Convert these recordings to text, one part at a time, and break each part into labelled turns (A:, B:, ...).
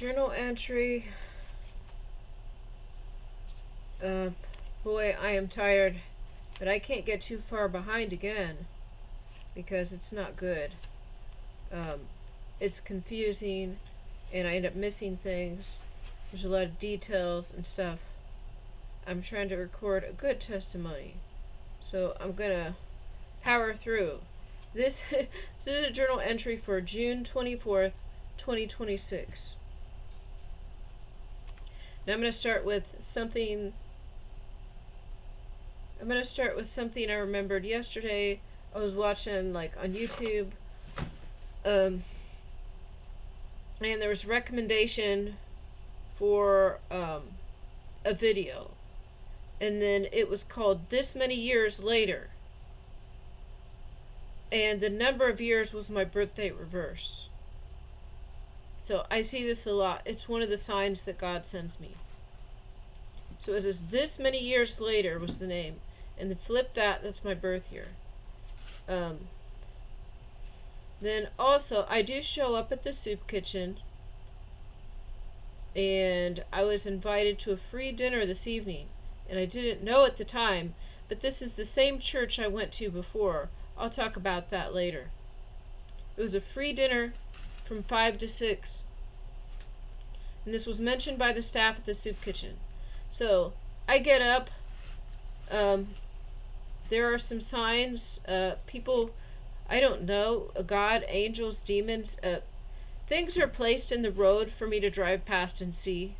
A: Journal entry. Boy, I am tired, but I can't get too far behind again because it's not good. Um, it's confusing, and I end up missing things. There's a lot of details and stuff. I'm trying to record a good testimony, so I'm gonna power through. This, this is a journal entry for June 24th, 2026. Now I'm going to start with something. I remembered yesterday. I was watching on YouTube, and there was a recommendation for a video, and then it was called "This Many Years Later," and the number of years was my birth date reversed. So I see this a lot. It's one of the signs that God sends me. So it says, "This many years later" was the name. And then flip that's my birth year. Then also, I do show up at the soup kitchen. And I was invited to a free dinner this evening. And I didn't know at the time, but this is the same church I went to before. I'll talk about that later. It was a free dinner from 5 to 6. And this was mentioned by the staff at the soup kitchen. So, I get up. There are some signs. People, I don't know, God, angels, demons. Things are placed in the road for me to drive past and see.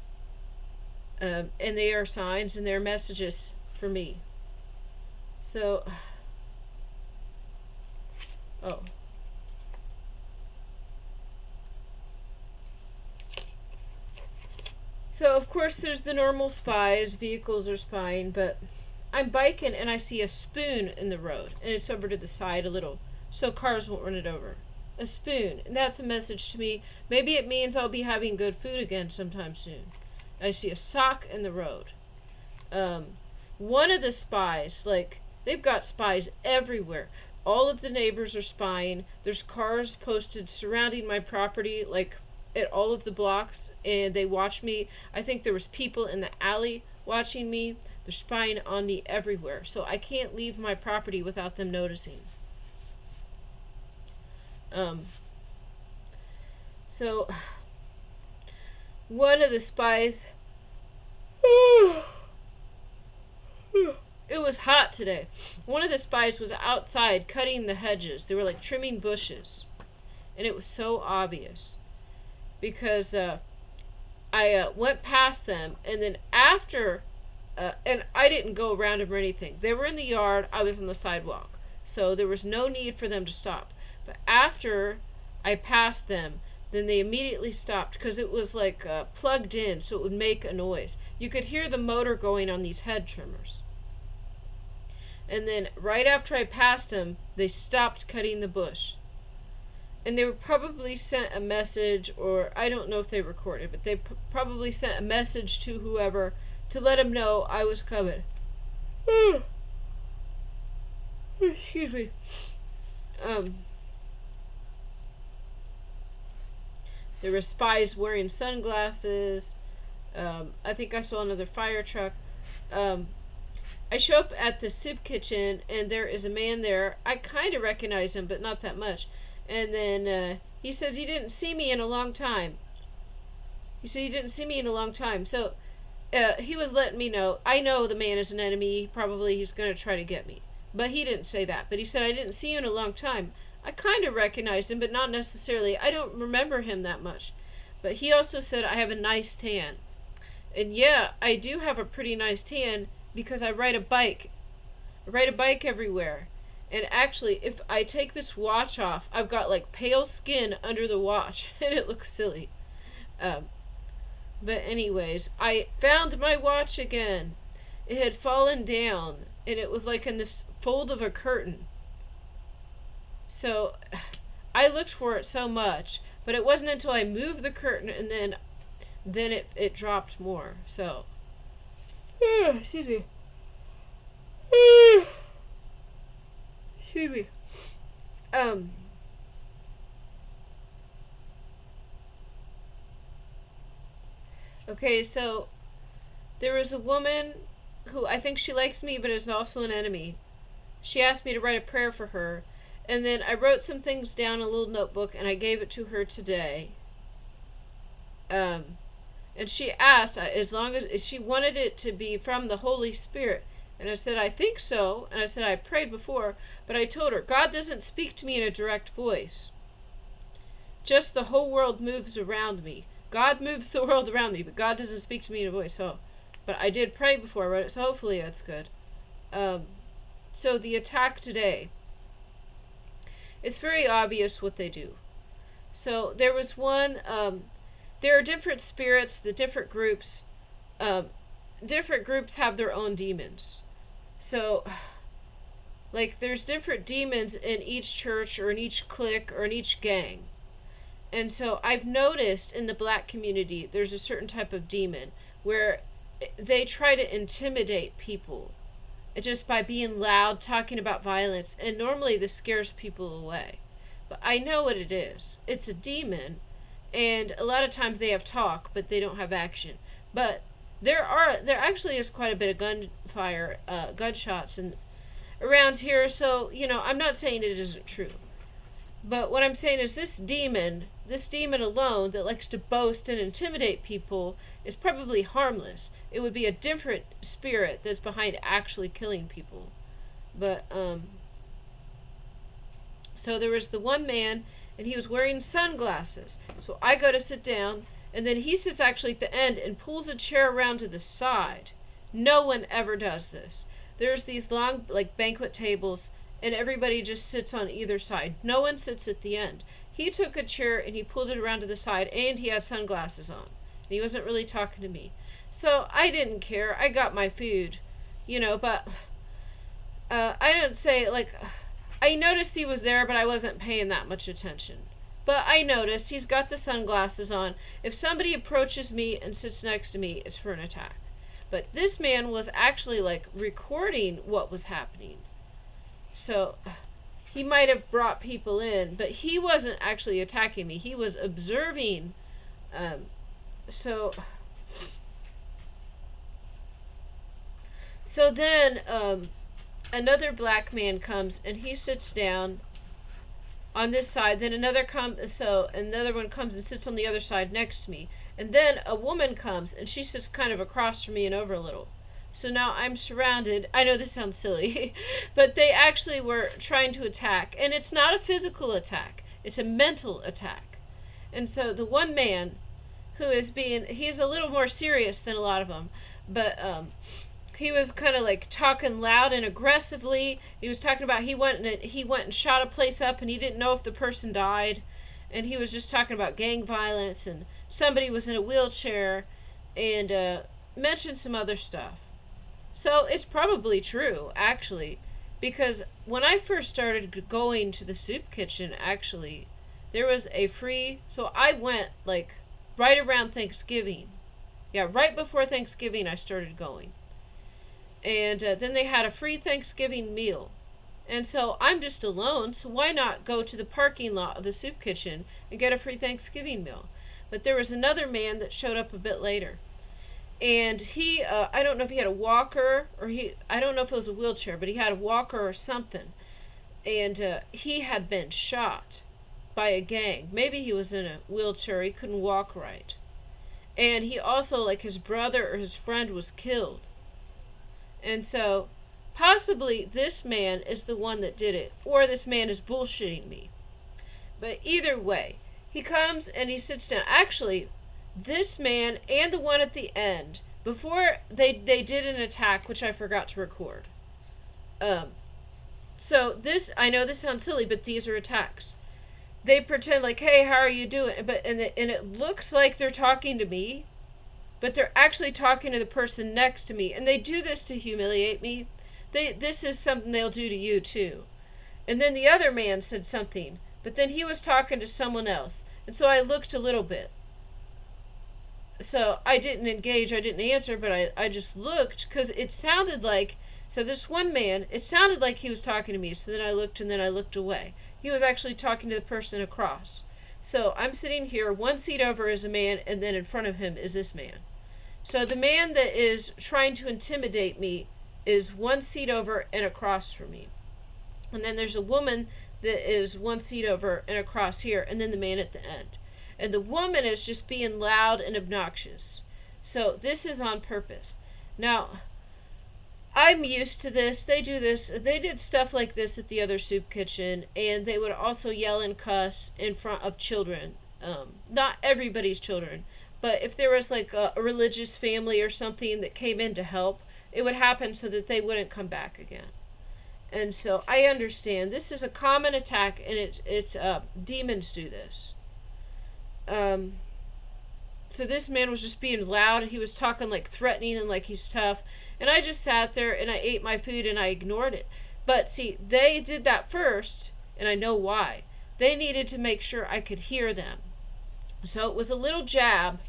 A: And they are signs and they're messages for me. So, oh. So, of course, there's the normal spies. Vehicles are spying, but I'm biking and I see a spoon in the road. And it's over to the side a little, so cars won't run it over. A spoon. And that's a message to me. Maybe it means I'll be having good food again sometime soon. I see a sock in the road. One of the spies, they've got spies everywhere. All of the neighbors are spying. There's cars posted surrounding my property, at all of the blocks, and they watch me. I think there was people in the alley watching me. They're spying on me everywhere, so I can't leave my property without them noticing. So one of the spies, it was hot today. One of the spies was outside cutting the hedges. They were trimming bushes, and it was so obvious. Because I went past them, and then after, and I didn't go around them or anything. They were in the yard, I was on the sidewalk. So there was no need for them to stop. But after I passed them, then they immediately stopped because it was plugged in, so it would make a noise. You could hear the motor going on these head trimmers. And then right after I passed them, they stopped cutting the bush. And they were probably sent a message, or I don't know if they recorded, but they probably sent a message to whoever to let him know I was coming. Excuse me. There were spies wearing sunglasses. I think I saw another fire truck. I show up at the soup kitchen, and there is a man there. I kind of recognize him, but not that much. And then he says he didn't see me in a long time. So he was letting me know. I know the man is an enemy. Probably he's going to try to get me. But he didn't say that. But he said, "I didn't see you in a long time." I kind of recognized him, but not necessarily. I don't remember him that much. But he also said, "I have a nice tan." And yeah, I do have a pretty nice tan because I ride a bike. I ride a bike everywhere. And actually, if I take this watch off, I've got pale skin under the watch, and it looks silly. But anyways, I found my watch again. It had fallen down, and it was in this fold of a curtain. So I looked for it so much, but it wasn't until I moved the curtain, and then it dropped more. So, excuse me. Excuse me. Okay, so there was a woman who I think she likes me but is also an enemy. She asked me to write a prayer for her, and then I wrote some things down in a little notebook and I gave it to her today. Um, and she asked as long as she wanted it to be from the Holy Spirit. And I said, I think so. And I said, I prayed before, but I told her, God doesn't speak to me in a direct voice. Just the whole world moves around me. God moves the world around me, but God doesn't speak to me in a voice. So, but I did pray before I wrote it, so hopefully that's good. So the attack today, it's very obvious what they do. So there was one, there are different spirits, the different groups have their own demons. So, like, there's different demons in each church or in each clique or in each gang. And so I've noticed in the black community, there's a certain type of demon where they try to intimidate people just by being loud, talking about violence, and normally this scares people away. But I know what it is. It's a demon, and a lot of times they have talk, but they don't have action. But there actually is quite a bit of gunfire, gunshots, and around here. So I'm not saying it isn't true, but what I'm saying is this demon alone that likes to boast and intimidate people is probably harmless. It would be a different spirit that's behind actually killing people. But so there was the one man, and he was wearing sunglasses. So I go to sit down, and then he sits actually at the end and pulls a chair around to the side. No one ever does this. There's these long, like, banquet tables, and everybody just sits on either side. No one sits at the end. He took a chair and he pulled it around to the side, and he had sunglasses on. And he wasn't really talking to me. So I didn't care. I got my food, but I didn't say, like, I noticed he was there, but I wasn't paying that much attention. But I noticed he's got the sunglasses on. If somebody approaches me and sits next to me, it's for an attack. But this man was actually, like, recording what was happening. So he might have brought people in, but he wasn't actually attacking me. He was observing. So then another black man comes and he sits down on this side. Then another one comes and sits on the other side next to me. And then a woman comes and she sits kind of across from me and over a little. So now I'm surrounded. I know this sounds silly, but they actually were trying to attack. And it's not a physical attack. It's a mental attack. And so the one man who he's a little more serious than a lot of them, but he was kind of like talking loud and aggressively. He was talking about he went and shot a place up and he didn't know if the person died. And he was just talking about gang violence and somebody was in a wheelchair and mentioned some other stuff. So it's probably true, actually, because when I first started going to the soup kitchen, actually, there was a free, so I went, like, right around Thanksgiving. Yeah, right before Thanksgiving I started going. And then they had a free Thanksgiving meal. And so I'm just alone, so why not go to the parking lot of the soup kitchen and get a free Thanksgiving meal? But there was another man that showed up a bit later. And he, I don't know if he had a walker or I don't know if it was a wheelchair, but he had a walker or something. And he had been shot by a gang. Maybe he was in a wheelchair, he couldn't walk right. And he also, like, his brother or his friend was killed. And so, possibly this man is the one that did it, or this man is bullshitting me. But either way, he comes and he sits down. Actually, this man and the one at the end, before they did an attack, which I forgot to record. So this, I know this sounds silly, but these are attacks. They pretend like, hey, how are you doing? And it looks like they're talking to me, but they're actually talking to the person next to me. And they do this to humiliate me. This is something they'll do to you too. And then the other man said something, but then he was talking to someone else. And so I looked a little bit. So I didn't engage, I didn't answer, but I just looked, because it sounded like, so this one man, it sounded like he was talking to me, so then I looked and then I looked away. He was actually talking to the person across. So I'm sitting here, one seat over is a man, and then in front of him is this man. So the man that is trying to intimidate me is one seat over and across from me. And then there's a woman that is one seat over and across here, and then the man at the end. And the woman is just being loud and obnoxious. So this is on purpose. Now, I'm used to this. They do this. They did stuff like this at the other soup kitchen, and they would also yell and cuss in front of children. Not everybody's children, but if there was like a religious family or something that came in to help, it would happen so that they wouldn't come back again. And so I understand this is a common attack, and it's demons do this. So this man was just being loud. He was talking like threatening and like he's tough. And I just sat there and I ate my food and I ignored it. But see, they did that first, and I know why. They needed to make sure I could hear them. So it was a little jab,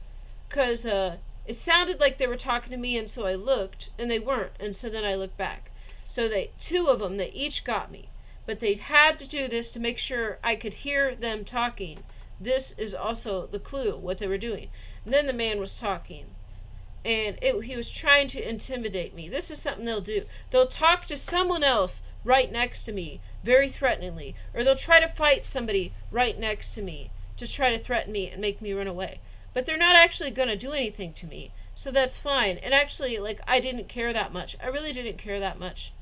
A: because it sounded like they were talking to me, and so I looked, and they weren't, and so then I looked back. So two of them, they each got me. But they had to do this to make sure I could hear them talking. This is also the clue, what they were doing. And then the man was talking. And he was trying to intimidate me. This is something they'll do. They'll talk to someone else right next to me, very threateningly. Or they'll try to fight somebody right next to me to try to threaten me and make me run away. But they're not actually going to do anything to me. So that's fine. And actually, I didn't care that much. I really didn't care that much.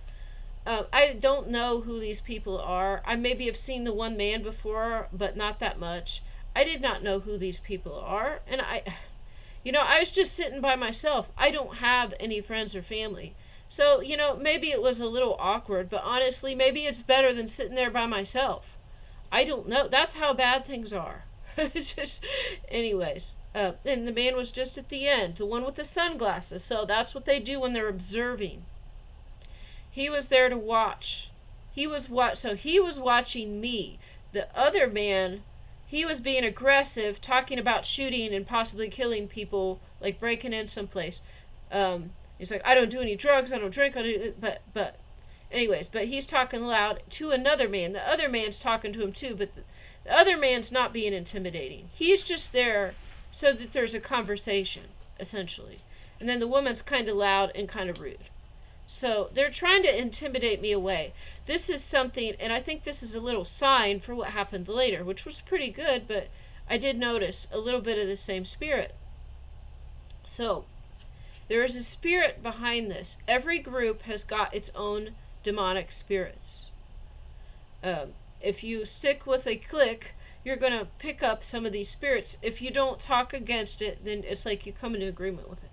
A: I don't know who these people are. I maybe have seen the one man before, but not that much. I did not know who these people are. And I was just sitting by myself. I don't have any friends or family. So, maybe it was a little awkward, but honestly, maybe it's better than sitting there by myself. I don't know. That's how bad things are. Anyways. And the man was just at the end, the one with the sunglasses. So that's what they do when they're observing. He was there to watch. So he was watching me. The other man, he was being aggressive, talking about shooting and possibly killing people, like breaking in someplace. He's like, I don't do any drugs, I don't drink, but he's talking loud to another man. The other man's talking to him too, but the other man's not being intimidating. He's just there so that there's a conversation, essentially. And then the woman's kind of loud and kind of rude. So they're trying to intimidate me away. This is something, and I think this is a little sign for what happened later, which was pretty good, but I did notice a little bit of the same spirit. So there is a spirit behind this. Every group has got its own demonic spirits. If you stick with a clique, you're going to pick up some of these spirits. If you don't talk against it, then it's like you come into agreement with it.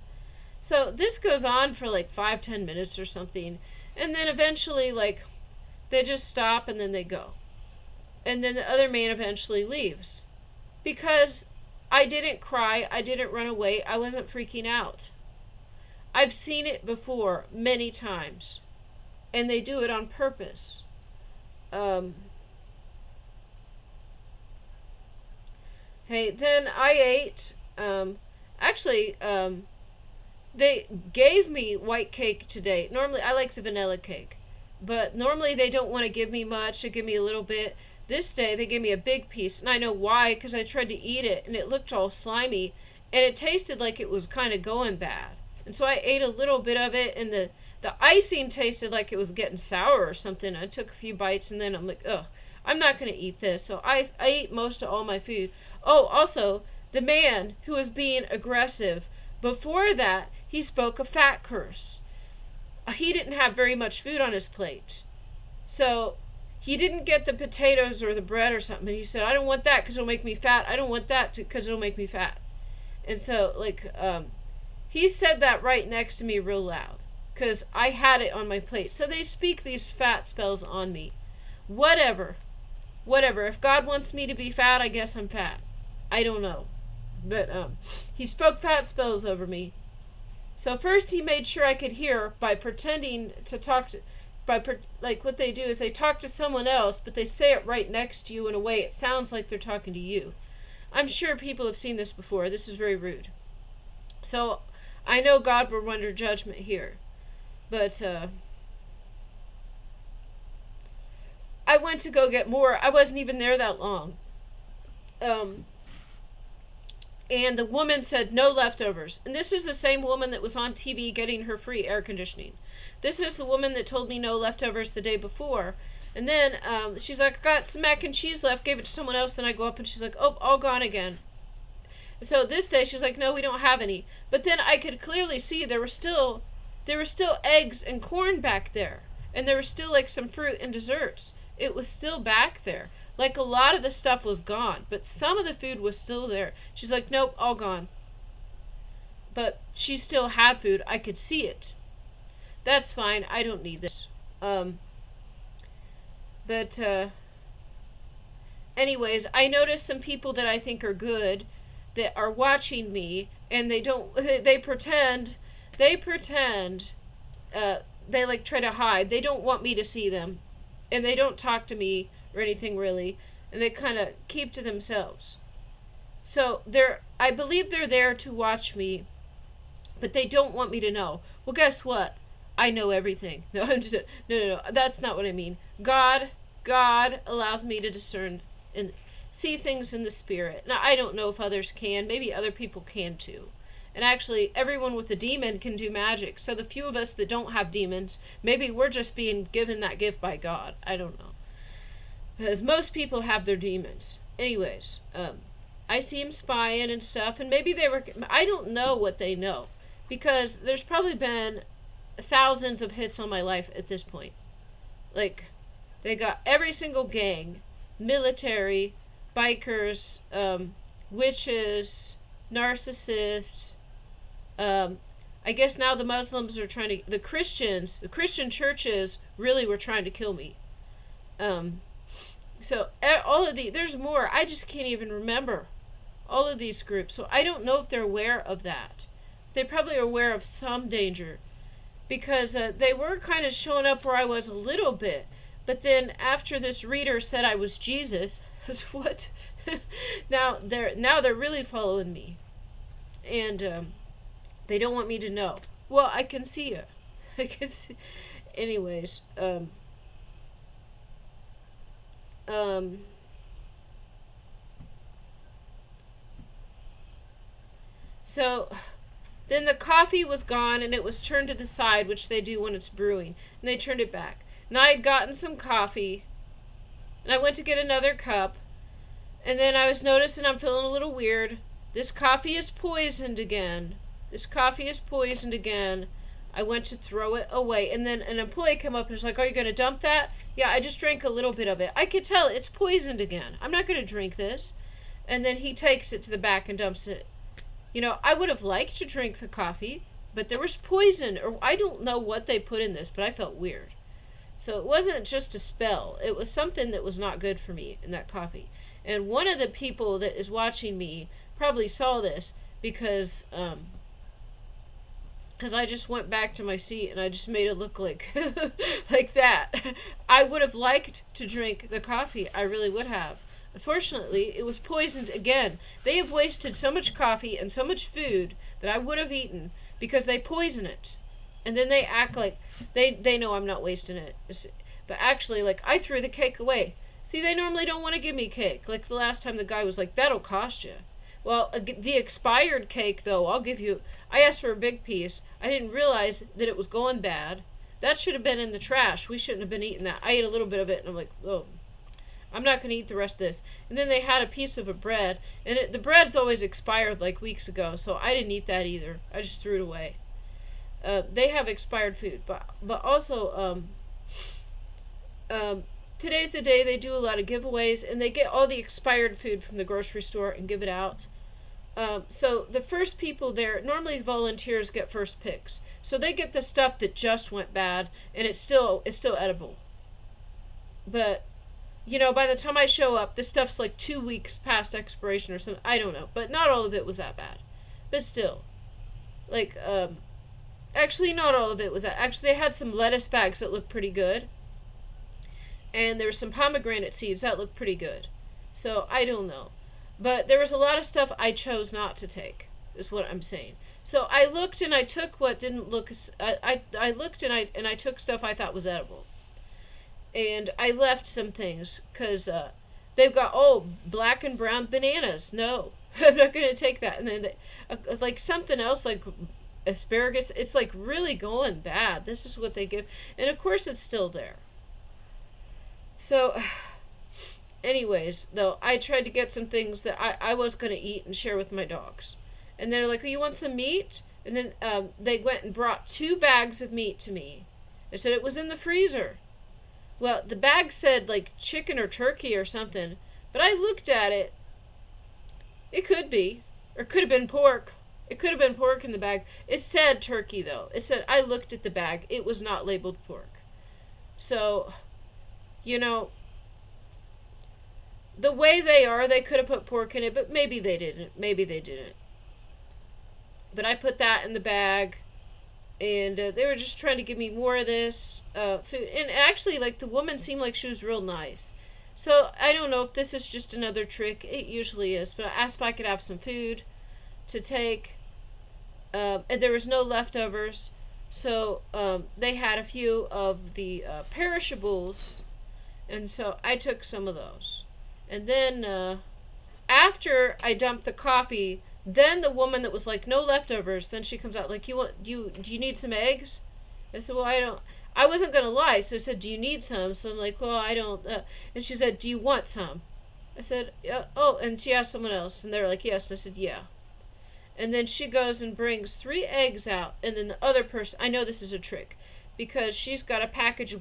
A: So this goes on for 5-10 minutes or something. And then eventually, they just stop and then they go. And then the other man eventually leaves. Because I didn't cry, I didn't run away, I wasn't freaking out. I've seen it before many times. And they do it on purpose. Hey, then I ate. They gave me white cake today. Normally, I like the vanilla cake. But normally they don't want to give me much. They give me a little bit. This day, they gave me a big piece. And I know why, because I tried to eat it, and it looked all slimy. And it tasted like it was kind of going bad. And so I ate a little bit of it, and the icing tasted like it was getting sour or something. I took a few bites, and then I'm like, ugh, I'm not going to eat this. So I ate most of all my food. Oh, also, the man who was being aggressive, before that, he spoke a fat curse. He didn't have very much food on his plate. So he didn't get the potatoes or the bread or something. And he said, I don't want that because it'll make me fat. I don't want that because it'll make me fat. And so, he said that right next to me real loud because I had it on my plate. So they speak these fat spells on me. Whatever. If God wants me to be fat, I guess I'm fat. I don't know. But he spoke fat spells over me. So first he made sure I could hear by pretending to talk to, what they do is they talk to someone else, but they say it right next to you in a way it sounds like they're talking to you. I'm sure people have seen this before. This is very rude. So I know God will render judgment here. But I went to go get more. I wasn't even there that long. And the woman said no leftovers. And this is the same woman that was on TV getting her free air conditioning. This is the woman that told me no leftovers the day before. And then she's like, I got some mac and cheese left, gave it to someone else. Then I go up and she's like, oh, all gone again. So this day she's like, no, we don't have any. But then I could clearly see there were still eggs and corn back there. And there was still like some fruit and desserts. It was still back there. Like, a lot of the stuff was gone, but some of the food was still there. She's like, nope, all gone. But she still had food. I could see it. That's fine. I don't need this. Anyways, I noticed some people that I think are good that are watching me, and they pretend, they like try to hide. They don't want me to see them, and they don't talk to me or anything really, and they kind of keep to themselves. So I believe they're there to watch me, but they don't want me to know. Well, guess what? I know everything. No, no. That's not what I mean. God allows me to discern and see things in the spirit. Now, I don't know if others can. Maybe other people can too. And actually, everyone with a demon can do magic. So the few of us that don't have demons, maybe we're just being given that gift by God. I don't know. Because most people have their demons. Anyways, I see him spying and stuff, and maybe I don't know what they know. Because there's probably been thousands of hits on my life at this point. Like, they got every single gang, military, bikers, witches, narcissists. I guess now the Muslims are trying to, the Christian churches really were trying to kill me. So all of there's more. I just can't even remember all of these groups. So I don't know if they're aware of that. They probably are aware of some danger, because they were kind of showing up where I was a little bit. But then after this reader said I was Jesus, what? now they're really following me, and they don't want me to know. Well, I can see you. I can see. Anyways, so then the coffee was gone, and it was turned to the side, which they do when it's brewing, and they turned it back. And I had gotten some coffee, and I went to get another cup, and then I was noticing I'm feeling a little weird. This coffee is poisoned again. I went to throw it away, and then an employee came up and was like, are you going to dump that? Yeah, I just drank a little bit of it. I could tell it's poisoned again. I'm not going to drink this. And then he takes it to the back and dumps it. You know, I would have liked to drink the coffee, but there was poison, or I don't know what they put in this, but I felt weird. So it wasn't just a spell. It was something that was not good for me in that coffee. And one of the people that is watching me probably saw this, because I just went back to my seat and I just made it look like like that. I would have liked to drink the coffee. I really would have. Unfortunately, it was poisoned again. They have wasted so much coffee and so much food that I would have eaten because they poison it. And then they act like they know I'm not wasting it. But actually, like, I threw the cake away. See, they normally don't want to give me cake. Like the last time the guy was like, that'll cost you. Well, the expired cake, though, I'll give you. I asked for a big piece. I didn't realize that it was going bad. That should have been in the trash. We shouldn't have been eating that. I ate a little bit of it, and I'm like, oh, I'm not going to eat the rest of this. And then they had a piece of a bread, and the bread's always expired like weeks ago, so I didn't eat that either. I just threw it away. They have expired food, but also today's the day they do a lot of giveaways, and they get all the expired food from the grocery store and give it out. So the first people there, normally volunteers get first picks. So they get the stuff that just went bad, and it's still edible. But, you know, by the time I show up, this stuff's like 2 weeks past expiration or something. I don't know. But not all of it was that bad. But still. Like, actually not all of it was that. Actually, they had some lettuce bags that looked pretty good. And there were some pomegranate seeds that looked pretty good. So, I don't know. But there was a lot of stuff I chose not to take, is what I'm saying. So I looked and I took what didn't look. I looked and I took stuff I thought was edible, and I left some things because they've got black and brown bananas. No, I'm not gonna take that. And then like something else like asparagus. It's like really going bad. This is what they give, and of course it's still there. So, anyways, though, I tried to get some things that I was gonna eat and share with my dogs, and they're like, "Oh, you want some meat?" And then they went and brought 2 bags of meat to me. They said it was in the freezer. Well, the bag said like chicken or turkey or something, but I looked at it. It could be, or it could have been pork. It could have been pork in the bag. It said turkey though. It said, I looked at the bag. It was not labeled pork. So, you know, the way they are, they could have put pork in it, but maybe they didn't. Maybe they didn't. But I put that in the bag, and they were just trying to give me more of this food. And actually, like, the woman seemed like she was real nice. So I don't know if this is just another trick. It usually is. But I asked if I could have some food to take. And there was no leftovers. So they had a few of the perishables. And so I took some of those. And then after I dumped the coffee, then the woman that was like, no leftovers, then she comes out like, do you need some eggs? I said, well, I wasn't going to lie. So I said, do you need some? So I'm like, well, I don't. And she said, do you want some? I said, yeah. Oh, and she asked someone else. And they're like, yes. And I said, yeah. And then she goes and brings 3 eggs out. And then the other person, I know this is a trick, because she's got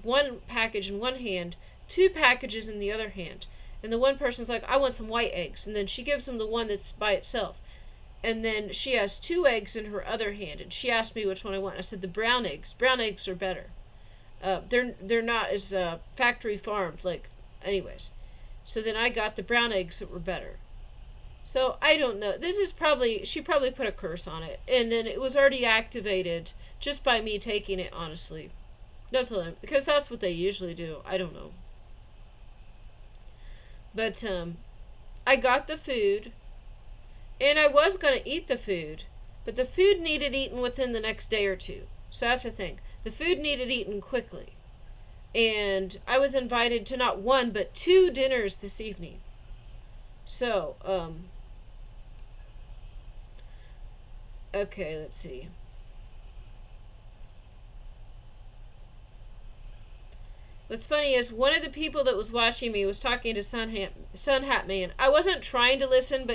A: one package in one hand, 2 packages in the other hand. And the one person's like, I want some white eggs. And then she gives them the one that's by itself. And then she has 2 eggs in her other hand. And she asked me which one I want. I said, the brown eggs. Brown eggs are better. They're not as factory farmed. Like, anyways. So then I got the brown eggs that were better. So I don't know. She probably put a curse on it. And then it was already activated just by me taking it, honestly. Because that's what they usually do. I don't know. But I got the food. And I was going to eat the food. But the food needed eaten within the next day or 2. So that's the thing. The food needed eaten quickly. And I was invited to not 1, but 2 dinners this evening. So, okay, let's see. What's funny is one of the people that was watching me was talking to Sun Hat Man. I wasn't trying to listen,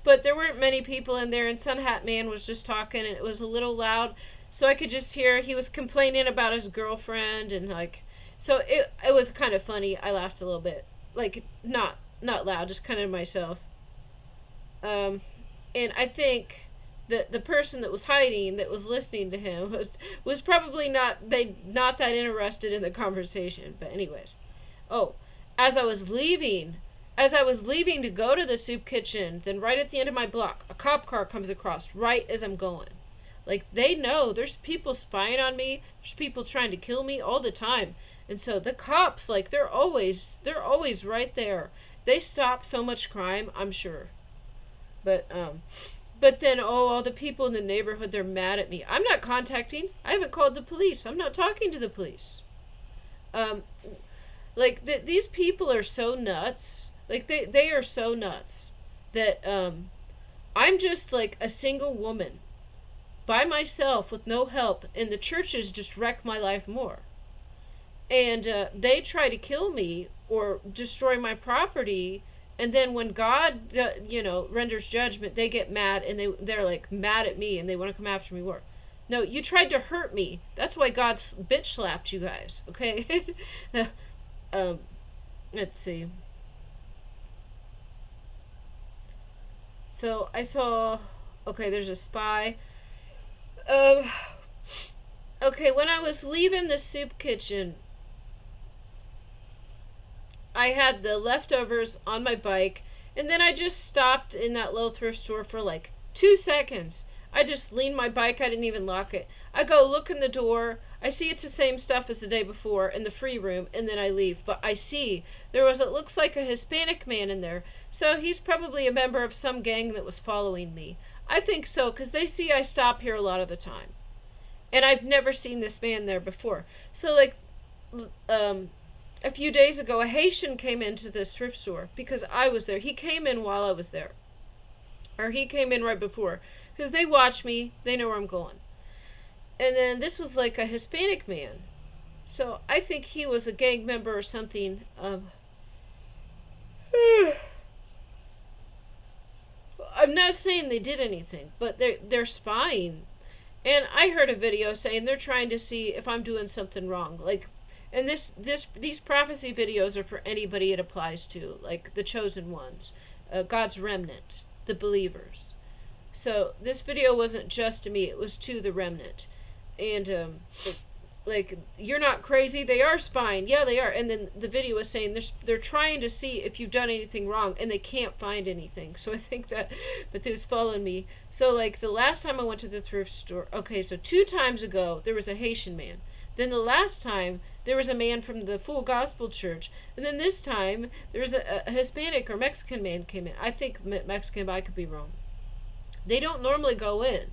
A: but there weren't many people in there, and Sun Hat Man was just talking, and it was a little loud, so I could just hear he was complaining about his girlfriend, and like, so it was kind of funny. I laughed a little bit, like not loud, just kind of myself. And I think the person that was hiding, that was listening to him, was probably not that interested in the conversation. But anyways, as I was leaving to go to the soup kitchen, then right at the end of my block, a cop car comes across right as I'm going. Like, they know there's people spying on me. There's people trying to kill me all the time. And so the cops, like, they're always right there. They stop so much crime, I'm sure. But then, all the people in the neighborhood, they're mad at me. I'm not contacting. I haven't called the police. I'm not talking to the police. These people are so nuts. Like, they are so nuts that I'm just like a single woman by myself with no help, and the churches just wreck my life more. And they try to kill me or destroy my property. And then when God, renders judgment, they get mad, and they're like mad at me, and they want to come after me more. No, you tried to hurt me. That's why God bitch slapped you guys. Okay. Let's see. So I saw. Okay, there's a spy. Okay, when I was leaving the soup kitchen, I had the leftovers on my bike, and then I just stopped in that little thrift store for like 2 seconds. I just leaned my bike. I didn't even lock it. I go look in the door. I see it's the same stuff as the day before in the free room, and then I leave. But I see it looks like a Hispanic man in there. So he's probably a member of some gang that was following me. I think so, because they see I stop here a lot of the time. And I've never seen this man there before. So, like, a few days ago, a Haitian came into this thrift store because I was there. He came in while I was there. or he came in right before, because they watch me, they know where I'm going. And then this was like a Hispanic man, so I think he was a gang member or something. I'm not saying they did anything, but they're spying. And I heard a video saying they're trying to see if I'm doing something wrong. Like, and these prophecy videos are for anybody it applies to, like the chosen ones, God's remnant, the believers. So this video wasn't just to me; it was to the remnant. And like, you're not crazy. They are spying. Yeah, they are. And then the video was saying they're trying to see if you've done anything wrong, and they can't find anything. So I think that, but they was following me. So like the last time I went to the thrift store, okay, so 2 times ago there was a Haitian man. Then the last time there was a man from the Full Gospel Church, and then this time there was a Hispanic or Mexican man came in. I think Mexican, but I could be wrong. They don't normally go in,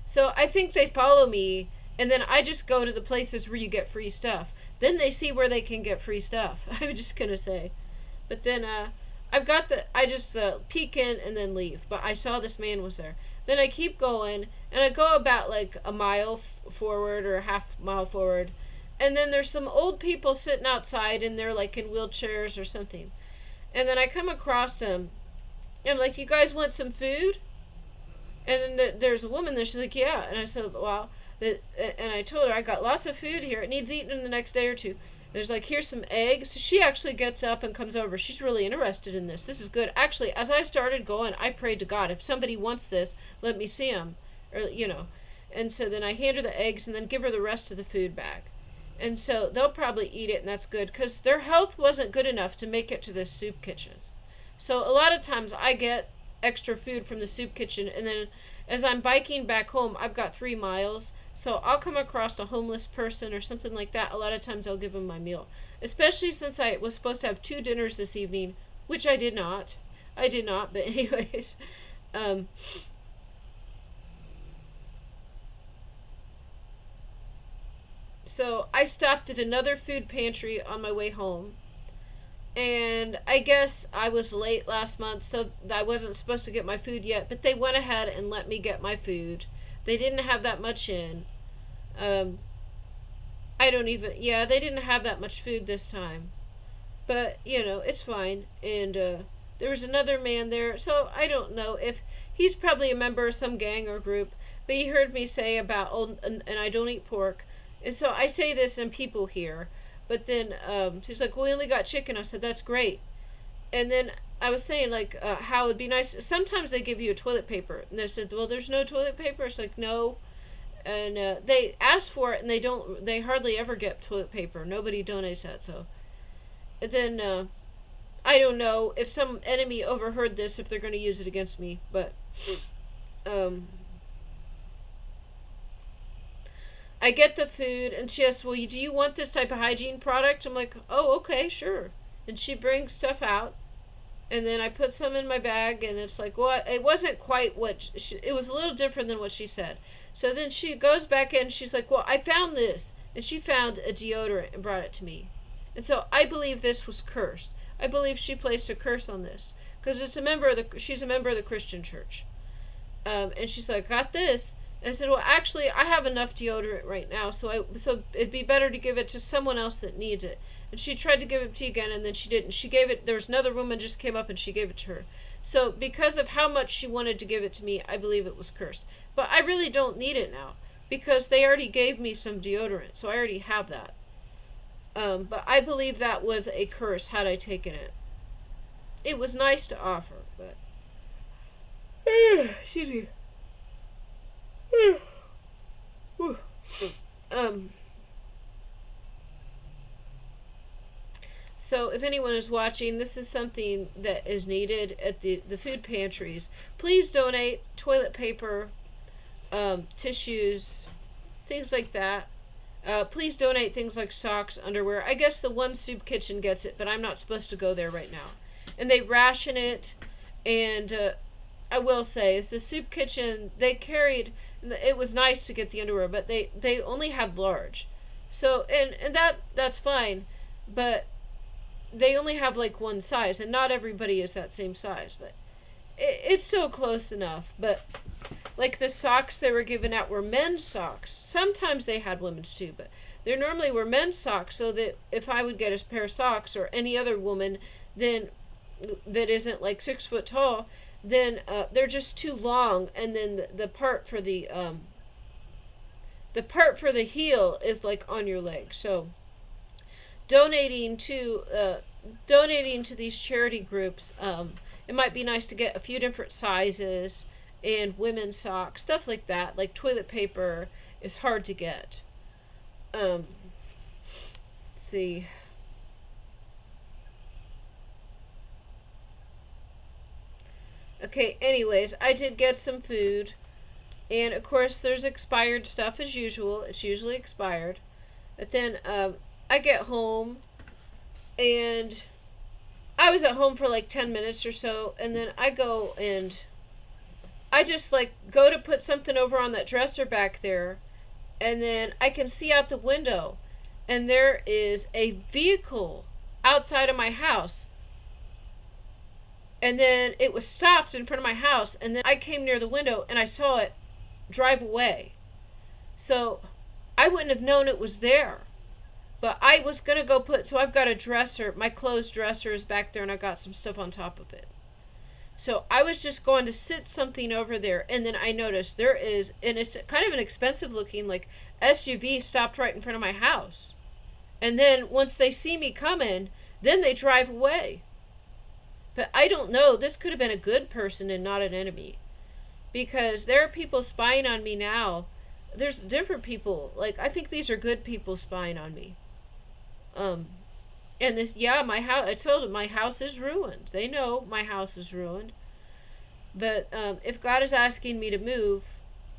A: so I think they follow me. And then I just go to the places where you get free stuff. Then they see where they can get free stuff. I'm just going to say. But then I just peek in and then leave. But I saw this man was there. Then I keep going. And I go about like a mile forward or a half mile forward. And then there's some old people sitting outside. And they're like in wheelchairs or something. And then I come across them. And I'm like, you guys want some food? And then there's a woman there. She's like, yeah. And I said, well... And I told her I got lots of food here. It needs eating in the next day or two. There's like, here's some eggs. She actually gets up and comes over. She's really interested in this. This is good. Actually, as I started going, I prayed to God, if somebody wants this, let me see them. Or, you know. And so then I hand her the eggs and then give her the rest of the food back. And so they'll probably eat it, and that's good. Because their health wasn't good enough to make it to this soup kitchen. So a lot of times I get extra food from the soup kitchen. And then as I'm biking back home, I've got 3 miles. So I'll come across a homeless person or something like that. A lot of times I'll give them my meal. Especially since I was supposed to have 2 dinners this evening, which I did not. But anyways. So I stopped at another food pantry on my way home. And I guess I was late last month, so I wasn't supposed to get my food yet. But they went ahead and let me get my food. They didn't have that much in. They didn't have that much food this time. But, it's fine. And there was another man there. So I don't know if he's probably a member of some gang or group. But he heard me say about, and I don't eat pork. And so I say this and people hear. But then he's like, well, we only got chicken. I said, that's great. And then I was saying, like, how it'd be nice. Sometimes they give you a toilet paper. And they said, well, there's no toilet paper. It's like, no. And they ask for it, and they hardly ever get toilet paper. Nobody donates that. So and then I don't know if some enemy overheard this, if they're going to use it against me. But I get the food, and she asks, well, do you want this type of hygiene product? I'm like, oh, okay, sure. And she brings stuff out. And then I put some in my bag, and it's like, well, it wasn't quite it was a little different than what she said. So then she goes back in, she's like, well, I found this. And she found a deodorant and brought it to me. And so I believe this was cursed. I believe she placed a curse on this. Because she's a member of the Christian church. And she's like, got this. And I said, well, actually, I have enough deodorant right now, so it'd be better to give it to someone else that needs it. And she tried to give it to you again, and then she didn't. She gave it, there was another woman just came up, and she gave it to her. So because of how much she wanted to give it to me, I believe it was cursed. But I really don't need it now, because they already gave me some deodorant, so I already have that. But I believe that was a curse had I taken it. It was nice to offer, but... excuse me. So if anyone is watching, this is something that is needed at the food pantries. Please donate toilet paper, tissues, things like that. Please donate things like socks, underwear. I guess the one soup kitchen gets it, but I'm not supposed to go there right now. And they ration it, and I will say, it's the soup kitchen, they carried... It was nice to get the underwear, but they only had large. So, and that's fine, but they only have like one size, and not everybody is that same size. But it's still close enough. But like the socks they were giving out were men's socks. Sometimes they had women's too, but they normally were men's socks. So that if I would get a pair of socks, or any other woman, then that isn't like 6 foot tall, then they're just too long, and then the part for the heel is like on your leg. So donating to these charity groups, it might be nice to get a few different sizes, and women's socks, stuff like that. Like toilet paper is hard to get. Let's see. Okay, anyways, I did get some food. And of course, there's expired stuff as usual. It's usually expired. But then I get home, and I was at home for like 10 minutes or so. And then I go and I just like go to put something over on that dresser back there. And then I can see out the window, and there is a vehicle outside of my house. And then it was stopped in front of my house. And then I came near the window and I saw it drive away. So I wouldn't have known it was there. But I was going to go so I've got a dresser. My clothes dresser is back there, and I got some stuff on top of it. So I was just going to sit something over there, and then I noticed there is, and it's kind of an expensive looking like SUV stopped right in front of my house. And then once they see me coming, then they drive away. But I don't know. This could have been a good person and not an enemy. Because there are people spying on me now. There's different people. Like, I think these are good people spying on me. And this, my house, I told them my house is ruined. They know my house is ruined. But if God is asking me to move,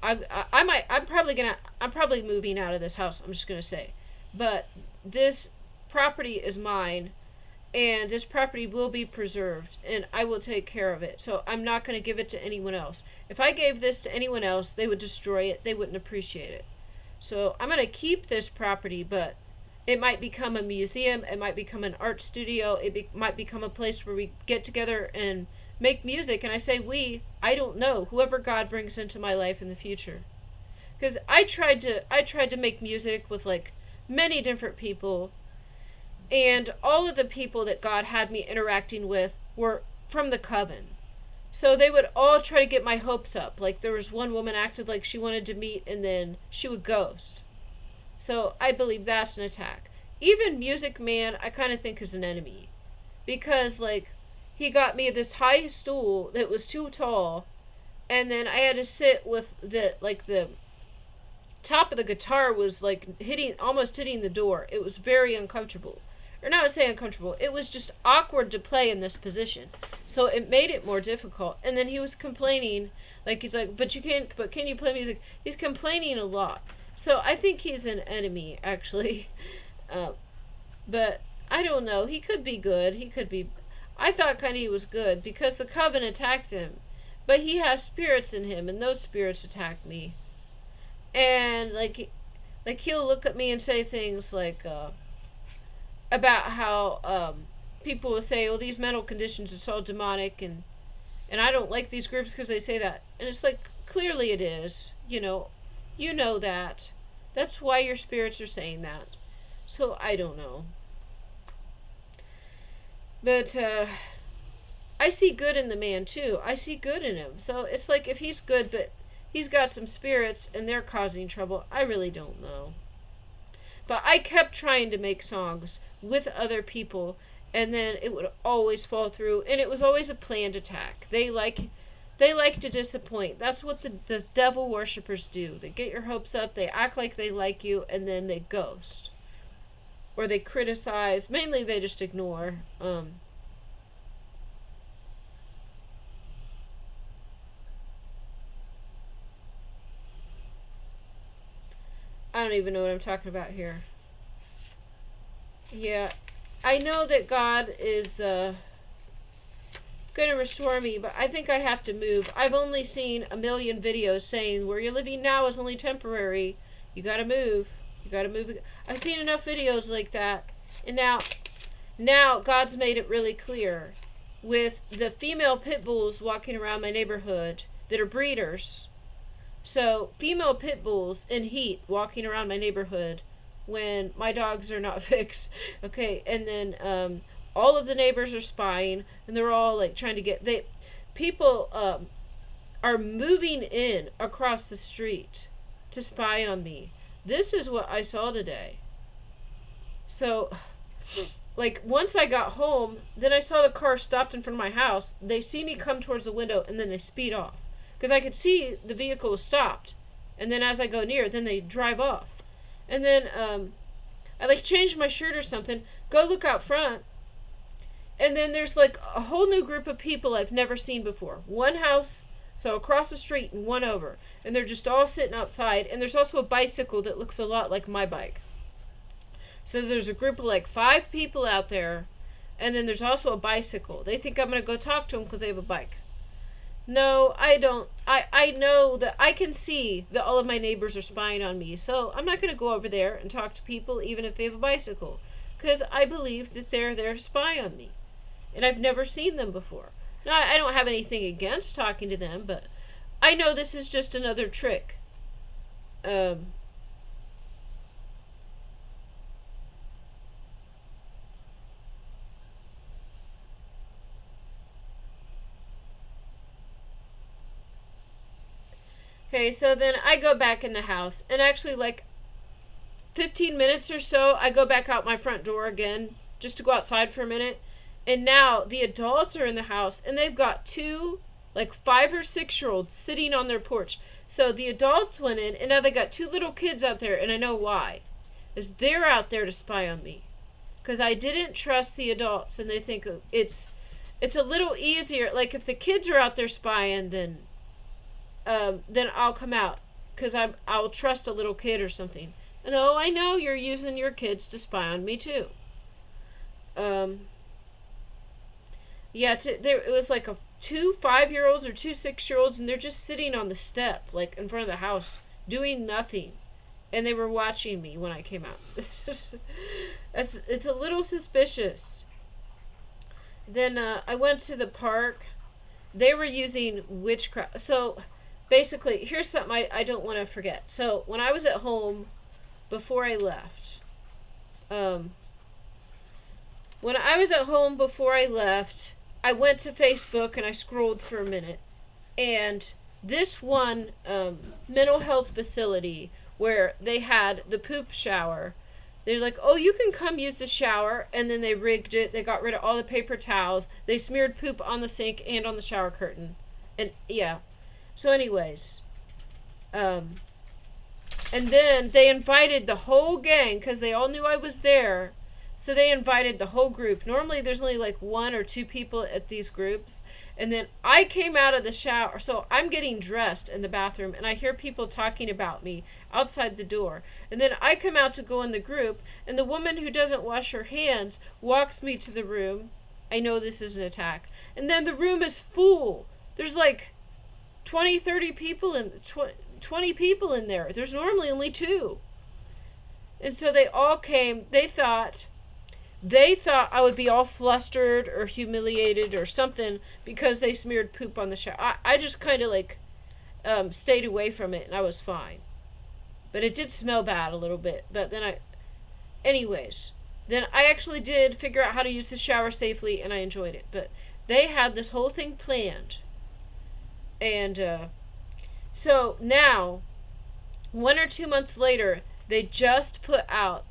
A: I'm probably moving out of this house. I'm just going to say. But this property is mine. And this property will be preserved, and I will take care of it. So I'm not going to give it to anyone else. If I gave this to anyone else, they would destroy it. They wouldn't appreciate it. So I'm going to keep this property, but it might become a museum. It might become an art studio. Might become a place where we get together and make music. And I say I don't know. Whoever God brings into my life in the future. Because I tried to make music with like many different people. And all of the people that God had me interacting with were from the coven. So they would all try to get my hopes up. Like there was one woman acted like she wanted to meet, and then she would ghost. So I believe that's an attack. Even Music Man, I kind of think is an enemy. Because like he got me this high stool that was too tall, and then I had to sit with the top of the guitar was like almost hitting the door. It was very uncomfortable. Or not to say uncomfortable, it was just awkward to play in this position. So it made it more difficult. And then he was complaining, like he's like, but can you play music? He's complaining a lot. So I think he's an enemy, actually. But I don't know. He could be good. I thought kind of he was good because the coven attacks him. But he has spirits in him, and those spirits attack me. And like he'll look at me and say things like, about how people will say, "Oh, these mental conditions, it's all demonic," and I don't like these groups because they say that. And it's like, clearly it is. You know that. That's why your spirits are saying that. So I don't know. But I see good in the man too. I see good in him. So it's like if he's good, but he's got some spirits and they're causing trouble, I really don't know. But I kept trying to make songs with other people, and then it would always fall through, and it was always a planned attack. They like to disappoint. That's what the devil worshippers do. They get your hopes up, they act like they like you, and then they ghost. Or they criticize. Mainly they just ignore. I don't even know what I'm talking about here. Yeah, I know that God is going to restore me, but I think I have to move. I've only seen a million videos saying where you're living now is only temporary. You got to move. You got to move. I've seen enough videos like that. And now God's made it really clear. with the female pit bulls walking around my neighborhood that are breeders. So, female pit bulls in heat walking around my neighborhood when my dogs are not fixed. Okay, and then all of the neighbors are spying, and they're all like trying to get people are moving in across the street to spy on me. This is what I saw today. So, like, once I got home, then I saw the car stopped in front of my house. They see me come towards the window, and then they speed off. Because I could see the vehicle was stopped. And then as I go near, then they drive off. And then I, like, changed my shirt or something, go look out front, and then there's, like, a whole new group of people I've never seen before. One house, so across the street and one over. And they're just all sitting outside. And there's also a bicycle that looks a lot like my bike. So there's a group of like 5 people out there, and then there's also a bicycle. They think I'm going to go talk to them because they have a bike. No, I don't. I know that I can see that all of my neighbors are spying on me, so I'm not going to go over there and talk to people even if they have a bicycle, because I believe that they're there to spy on me, and I've never seen them before. Now, I don't have anything against talking to them, but I know this is just another trick. Okay, so then I go back in the house, and actually, like, 15 minutes or so, I go back out my front door again, just to go outside for a minute, and now the adults are in the house, and they've got 2, like, 5 or 6-year-olds sitting on their porch. So the adults went in, and now they got 2 little kids out there, and I know why. Because they're out there to spy on me. Because I didn't trust the adults, and they think it's a little easier. Like, if the kids are out there spying, then I'll come out, because I'll trust a little kid or something. And oh, I know you're using your kids to spy on me too. It was like 2 5-year-olds or 2 6-year-olds, and they're just sitting on the step, like in front of the house, doing nothing, and they were watching me when I came out. It's a little suspicious. Then I went to the park. They were using witchcraft. So basically, here's something I don't want to forget. So when I was at home before I left, I went to Facebook and I scrolled for a minute, and this one mental health facility where they had the poop shower, they're like, oh, you can come use the shower, and then they rigged it. They got rid of all the paper towels. They smeared poop on the sink and on the shower curtain, and yeah. So anyways, and then they invited the whole gang, because they all knew I was there. So they invited the whole group. Normally there's only like 1 or 2 people at these groups. And then I came out of the shower. So I'm getting dressed in the bathroom, and I hear people talking about me outside the door. And then I come out to go in the group, and the woman who doesn't wash her hands walks me to the room. I know this is an attack. And then the room is full. There's like 20, 30 people in 20 people in there. There's normally only 2. And so they all came. They thought I would be all flustered or humiliated or something because they smeared poop on the shower. I just kind of like stayed away from it, and I was fine. But it did smell bad a little bit. But then then I actually did figure out how to use the shower safely, and I enjoyed it. But they had this whole thing planned. And so now, 1 or 2 months later, they just put out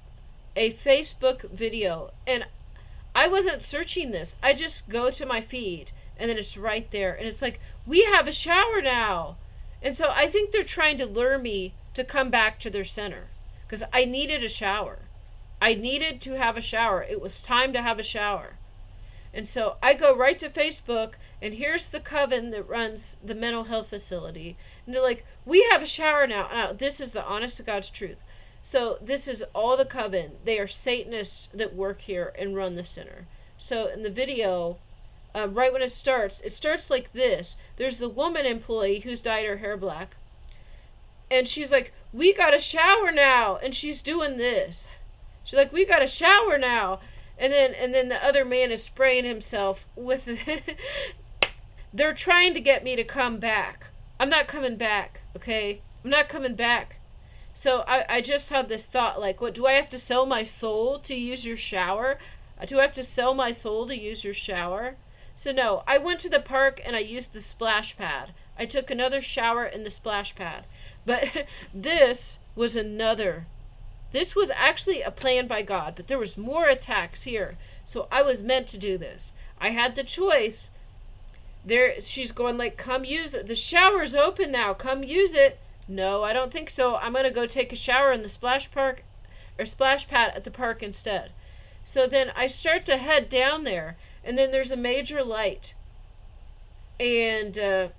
A: a Facebook video, and I wasn't searching this. I just go to my feed, and then it's right there, and it's like, we have a shower now. And so I think they're trying to lure me to come back to their center, because I needed a shower. I needed to have a shower. It was time to have a shower. And so I go right to Facebook, and here's the coven that runs the mental health facility, and they're like, we have a shower now. Now, this is the honest to God's truth. So this is all the coven. They are Satanists that work here and run the center. So in the video, right when it starts like this. There's the woman employee who's dyed her hair black. And she's like, we got a shower now. And she's doing this. She's like, we got a shower now. And then the other man is spraying himself with they're trying to get me to come back. I'm not coming back, okay? I'm not coming back. So I just had this thought, like, what, do I have to sell my soul to use your shower? Do I have to sell my soul to use your shower? So no, I went to the park and I used the splash pad. I took another shower in the splash pad. But this was actually a plan by God, but there was more attacks here. So I was meant to do this. I had the choice. There, she's going like, come use it. The shower's open now. Come use it. No, I don't think so. I'm going to go take a shower in the splash pad at the park instead. So then I start to head down there, and then there's a major light. And there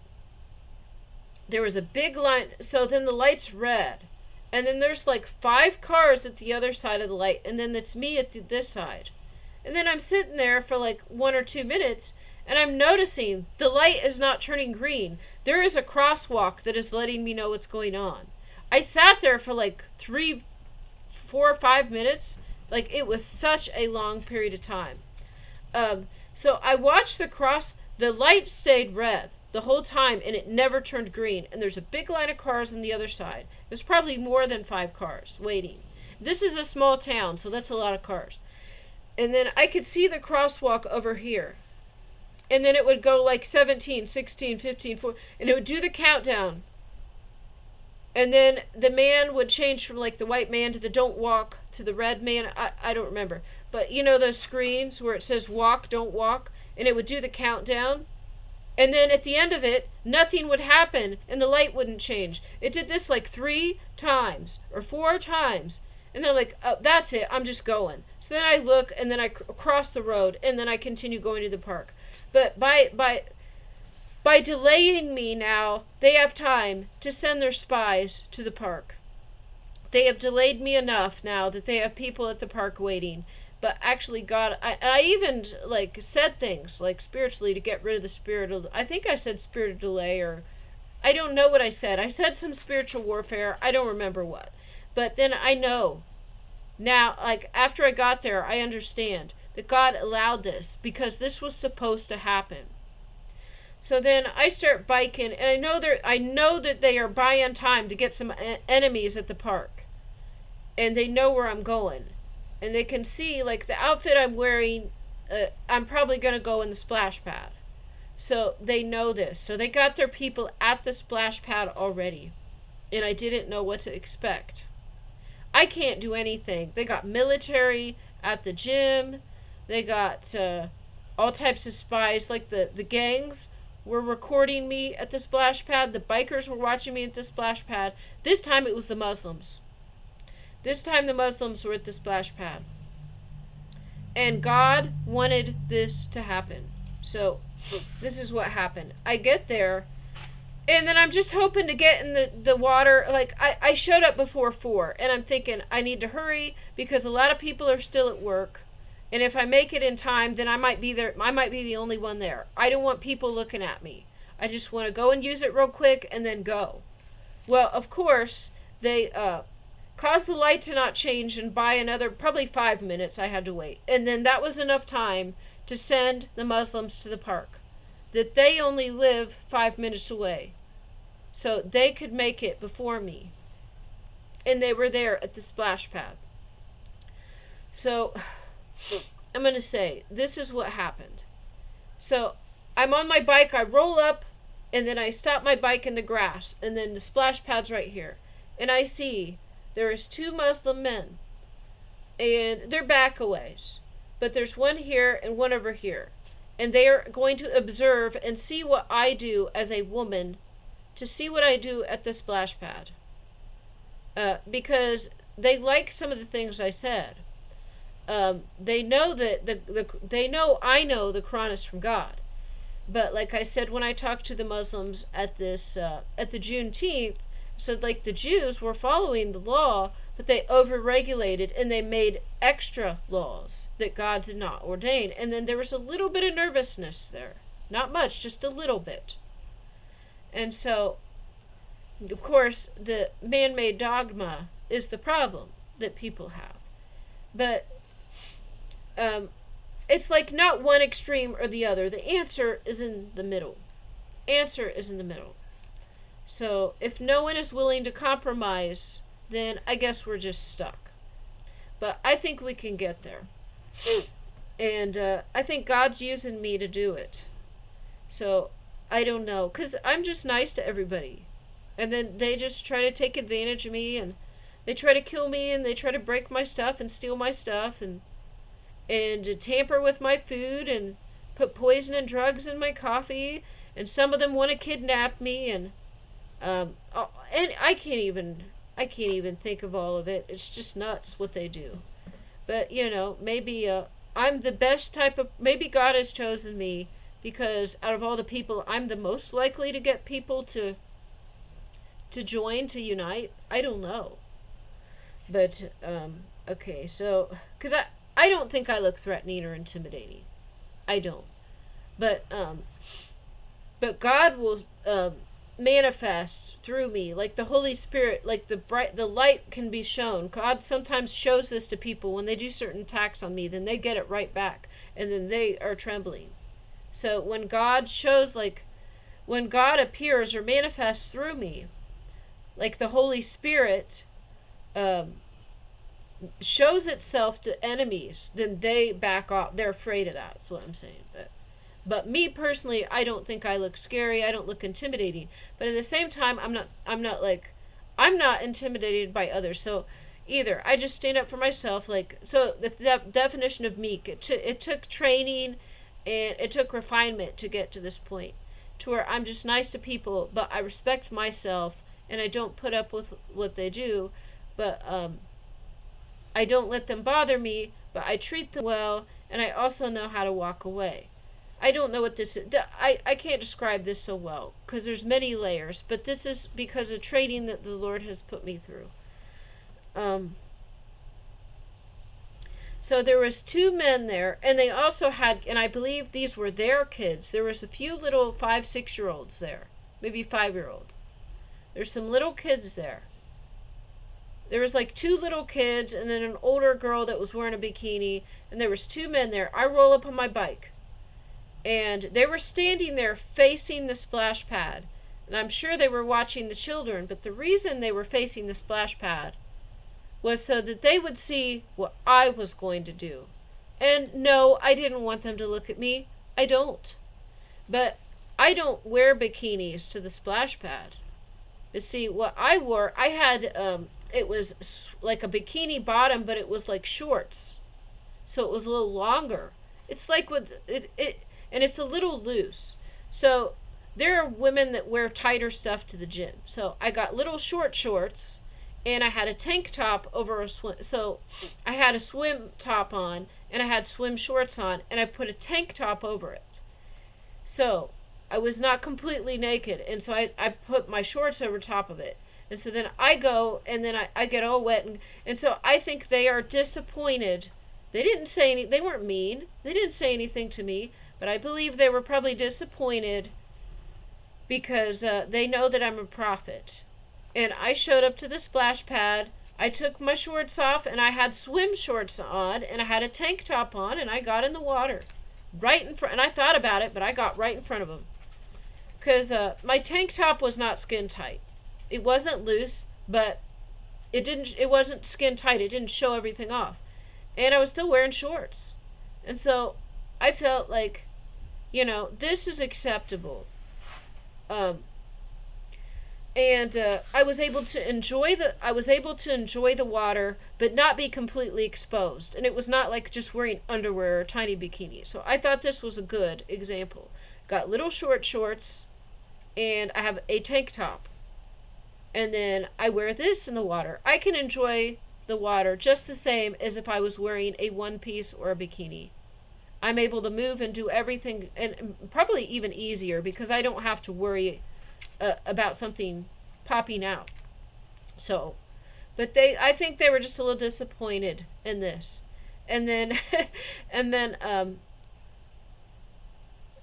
A: was a big line. So then the light's red. And then there's like 5 cars at the other side of the light, and then it's me at this side. And then I'm sitting there for like 1 or 2 minutes, and I'm noticing the light is not turning green. There is a crosswalk that is letting me know what's going on. I sat there for like 3, 4, or 5 minutes. Like, it was such a long period of time. So I watched the light stayed red the whole time, and it never turned green. And there's a big line of cars on the other side. There's probably more than 5 cars waiting. This is a small town, so that's a lot of cars. And then I could see the crosswalk over here. And then it would go like 17, 16, 15, 14, and it would do the countdown. And then the man would change from like the white man to the don't walk to the red man. I don't remember. But you know those screens where it says walk, don't walk? And it would do the countdown. And then at the end of it, nothing would happen and the light wouldn't change. It did this like 3 times or 4 times. And then I'm like, oh, that's it. I'm just going. So then I look, and then I cross the road, and then I continue going to the park. But by delaying me now, they have time to send their spies to the park. They have delayed me enough now that they have people at the park waiting. But actually, God, I even like said things like spiritually to get rid of the spirit of, I think I said spirit of delay, or I don't know what I said. I said some spiritual warfare. I don't remember what. But then I know now, like after I got there, I understand that God allowed this because this was supposed to happen. So then I start biking, and I know that they are buying time to get some enemies at the park, and they know where I'm going, and they can see like the outfit I'm wearing. I'm probably gonna go in the splash pad, so they know this. So they got their people at the splash pad already, and I didn't know what to expect. I can't do anything. They got military at the gym. They got all types of spies. Like the gangs were recording me at the splash pad. The bikers were watching me at the splash pad. This time it was the Muslims. This time the Muslims were at the splash pad. And God wanted this to happen. So this is what happened. I get there, and then I'm just hoping to get in the water. Like, I showed up before 4, and I'm thinking, I need to hurry because a lot of people are still at work. And if I make it in time, then I might be there. I might be the only one there. I don't want people looking at me. I just want to go and use it real quick and then go. Well, of course, they caused the light to not change, and by another probably 5 minutes I had to wait. And then that was enough time to send the Muslims to the park. That they only live 5 minutes away. So they could make it before me. And they were there at the splash pad. So I'm going to say, this is what happened. So I'm on my bike, I roll up, and then I stop my bike in the grass, and then the splash pad's right here. And I see there is 2 Muslim men, and they're back a ways. But there's one here and one over here. And they are going to observe and see what I do as a woman, to see what I do at the splash pad. Because they like some of the things I said. They know that they know I know the Quran is from God. But like I said, when I talked to the Muslims at this at the Juneteenth, said like the Jews were following the law, but they overregulated and they made extra laws that God did not ordain. And then there was a little bit of nervousness there. Not much, just a little bit. And so, of course, the man-made dogma is the problem that people have. But um, it's like not one extreme or the other. The answer is in the middle. Answer is in the middle. So if no one is willing to compromise, then I guess we're just stuck. But I think we can get there. And I think God's using me to do it. So I don't know. Because I'm just nice to everybody. And then they just try to take advantage of me. And they try to kill me. And they try to break my stuff and steal my stuff. And to tamper with my food. And put poison and drugs in my coffee. And some of them want to kidnap me. And I can't even think of all of it. It's just nuts what they do. But maybe I'm the best type of. Maybe God has chosen me because out of all the people, I'm the most likely to get people to join, to unite. I don't know. But okay, so because I don't think I look threatening or intimidating. I don't. But God will manifest through me, like the Holy Spirit, like the light can be shown. God sometimes shows this to people when they do certain attacks on me, then they get it right back, and then they are trembling. So when God shows, like when God appears or manifests through me, like the Holy Spirit shows itself to enemies, then they back off. They're afraid of that. That's what I'm saying. But me personally, I don't think I look scary. I don't look intimidating. But at the same time, I'm not intimidated by others. So either I just stand up for myself. Like, so the definition of meek, it took training and it took refinement to get to this point, to where I'm just nice to people, but I respect myself and I don't put up with what they do. But I don't let them bother me, but I treat them well, and I also know how to walk away. I don't know what this is. I can't describe this so well because there's many layers, but this is because of training that the Lord has put me through. So there was 2 men there, and they also had, and I believe these were their kids. There was a few little 5-6-year-olds there, maybe 5-year-old. There's some little kids there. There was like 2 little kids and then an older girl that was wearing a bikini, and there was 2 men there. I roll up on my bike. And they were standing there facing the splash pad. And I'm sure they were watching the children, but the reason they were facing the splash pad was so that they would see what I was going to do. And no, I didn't want them to look at me. I don't. But I don't wear bikinis to the splash pad. But see, what I wore, I had, it was like a bikini bottom, but it was like shorts. So it was a little longer. It's like with it and it's a little loose. So there are women that wear tighter stuff to the gym. So I got little short shorts, and I had a tank top over a swim. So I had a swim top on, and I had swim shorts on, and I put a tank top over it. So I was not completely naked, and so I put my shorts over top of it. And so then I go, and then I get all wet, and so I think they are disappointed. They didn't say any. They weren't mean. They didn't say anything to me. But I believe they were probably disappointed because they know that I'm a prophet. And I showed up to the splash pad. I took my shorts off, and I had swim shorts on, and I had a tank top on, and I got in the water. Right in front. And I thought about it, but I got right in front of them. Because my tank top was not skin tight. It wasn't loose, but it wasn't skin tight. It didn't show everything off. And I was still wearing shorts. And so I felt like, this is acceptable. And I was able to enjoy the water, but not be completely exposed. And it was not like just wearing underwear or a tiny bikini. So I thought this was a good example. Got little short shorts, and I have a tank top. And then I wear this in the water. I can enjoy the water just the same as if I was wearing a one piece or a bikini. I'm able to move and do everything, and probably even easier because I don't have to worry about something popping out. So, but I think they were just a little disappointed in this. And then,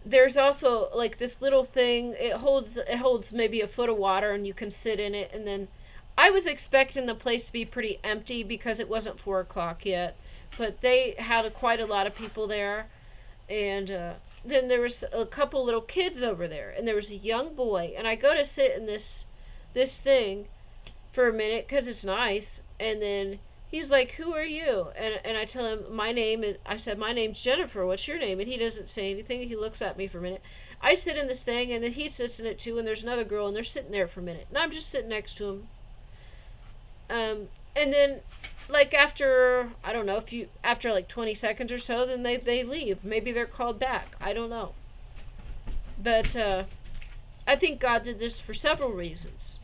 A: there's also like this little thing. It holds maybe a foot of water, and you can sit in it. And then I was expecting the place to be pretty empty because it wasn't 4 o'clock yet. but they had quite a lot of people there. And then there was a couple little kids over there, and there was a young boy. And I go to sit in this thing for a minute because it's nice. And then he's like, "Who are you?" And I tell him my name. I said, "My name's Jennifer. What's your name?" And he doesn't say anything. He looks at me for a minute. I sit in this thing, and then he sits in it too. And there's another girl, and they're sitting there for a minute. And I'm just sitting next to him. And then, like, after, I don't know, after like 20 seconds or so, then they leave. Maybe they're called back. I don't know. But I think God did this for several reasons.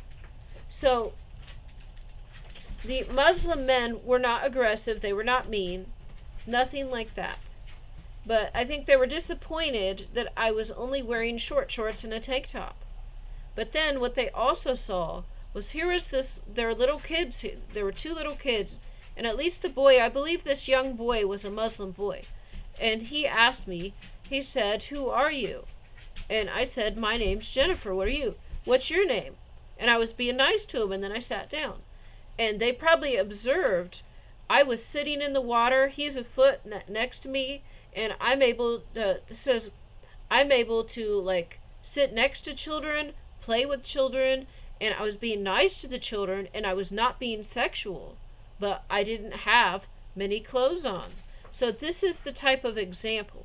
A: So, the Muslim men were not aggressive. They were not mean. Nothing like that. But I think they were disappointed that I was only wearing short shorts and a tank top. But then what they also saw was, here is this, there are little kids, there were 2 little kids, and at least the boy, I believe this young boy was a Muslim boy. And he asked me, he said, "Who are you?" And I said, "My name's Jennifer. What are you? What's your name?" And I was being nice to him, and then I sat down. And they probably observed I was sitting in the water, he's a foot next to me, and I'm able to like sit next to children, play with children, and I was being nice to the children, and I was not being sexual, but I didn't have many clothes on. So this is the type of example.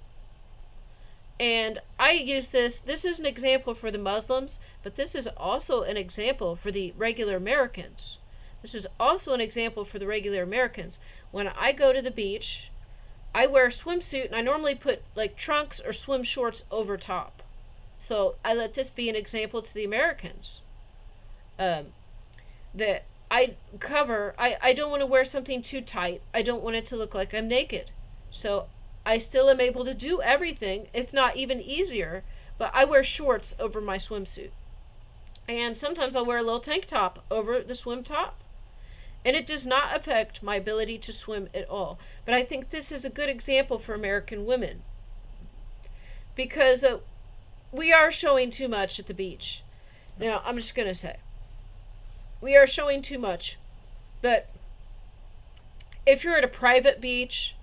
A: And I use this is an example for the Muslims, but this is also an example for the regular Americans. This is also an example for the regular Americans. When I go to the beach, I wear a swimsuit, and I normally put like trunks or swim shorts over top. So I let this be an example to the Americans. That I don't want to wear something too tight. I don't want it to look like I'm naked. So I still am able to do everything, if not even easier, but I wear shorts over my swimsuit. And sometimes I'll wear a little tank top over the swim top. And it does not affect my ability to swim at all. But I think this is a good example for American women. Because we are showing too much at the beach. Now, I'm just going to say, we are showing too much. But if you're at a private beach,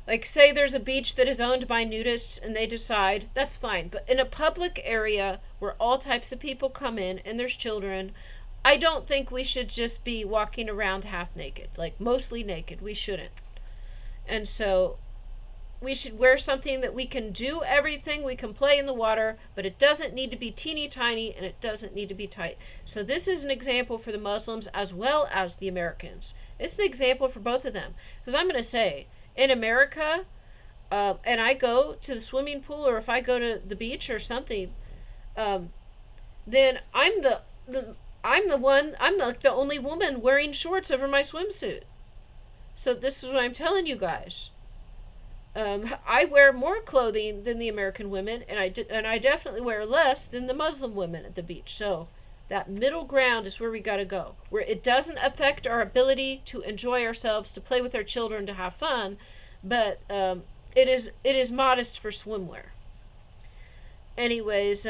A: like say there's a beach that is owned by nudists and they decide, that's fine. But in a public area where all types of people come in and there's children, I don't think we should just be walking around half naked, like mostly naked. We shouldn't. And so we should wear something that we can do everything. We can play in the water, but it doesn't need to be teeny tiny, and it doesn't need to be tight. So this is an example for the Muslims as well as the Americans. It's an example for both of them. Because I'm going to say, in America, and I go to the swimming pool, or if I go to the beach or something, then I'm like the only woman wearing shorts over my swimsuit. So this is what I'm telling you guys. I wear more clothing than the American women, and I definitely wear less than the Muslim women at the beach. So that middle ground is where we got to go, where it doesn't affect our ability to enjoy ourselves, to play with our children, to have fun, but it is modest for swimwear. Anyways,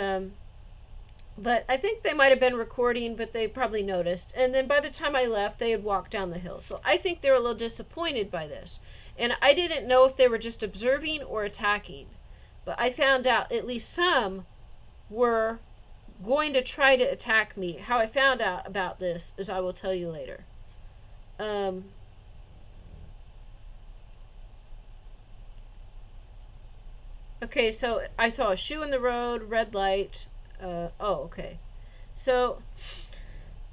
A: but I think they might have been recording, but they probably noticed. And then by the time I left, they had walked down the hill. So I think they were a little disappointed by this. And I didn't know if they were just observing or attacking. But I found out at least some were going to try to attack me. How I found out about this is I will tell you later. Okay, so I saw a shoe in the road, red light. Okay. So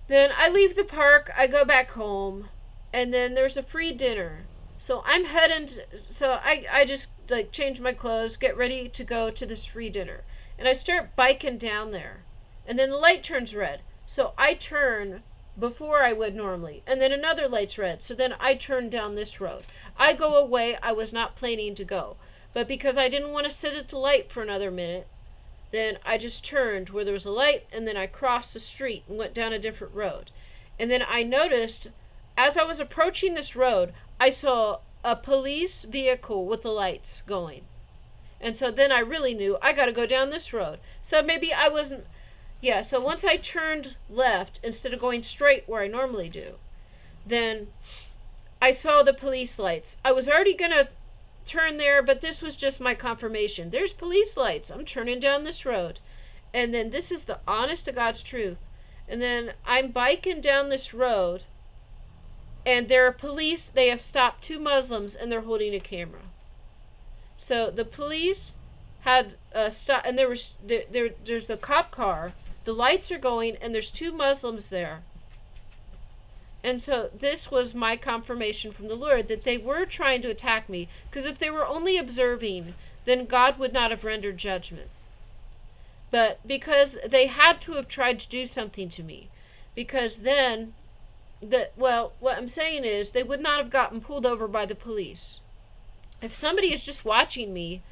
A: then I leave the park, I go back home, and then there's a free dinner. So I'm heading so I just like change my clothes, get ready to go to this free dinner. And I start biking down there. And then the light turns red. So I turn before I would normally. And then another light's red. So then I turn down this road. I go away I was not planning to go. But because I didn't want to sit at the light for another minute, then I just turned where there was a light, and then I crossed the street and went down a different road. And then I noticed, as I was approaching this road, I saw a police vehicle with the lights going. And so then I really knew I got to go down this road. So maybe I wasn't, so once I turned left instead of going straight where I normally do, then I saw the police lights. I was already going to turn there, but this was just my confirmation. There's police lights. I'm turning down this road. And then this is the honest to God's truth. And then I'm biking down this road, and there are police. They have stopped 2 Muslims, and they're holding a camera. So the police had stopped, and there's a cop car. The lights are going, and there's 2 Muslims there. And so this was my confirmation from the Lord that they were trying to attack me. Because if they were only observing, then God would not have rendered judgment. But because they had to have tried to do something to me. Because then, what I'm saying is, they would not have gotten pulled over by the police. If somebody is just watching me,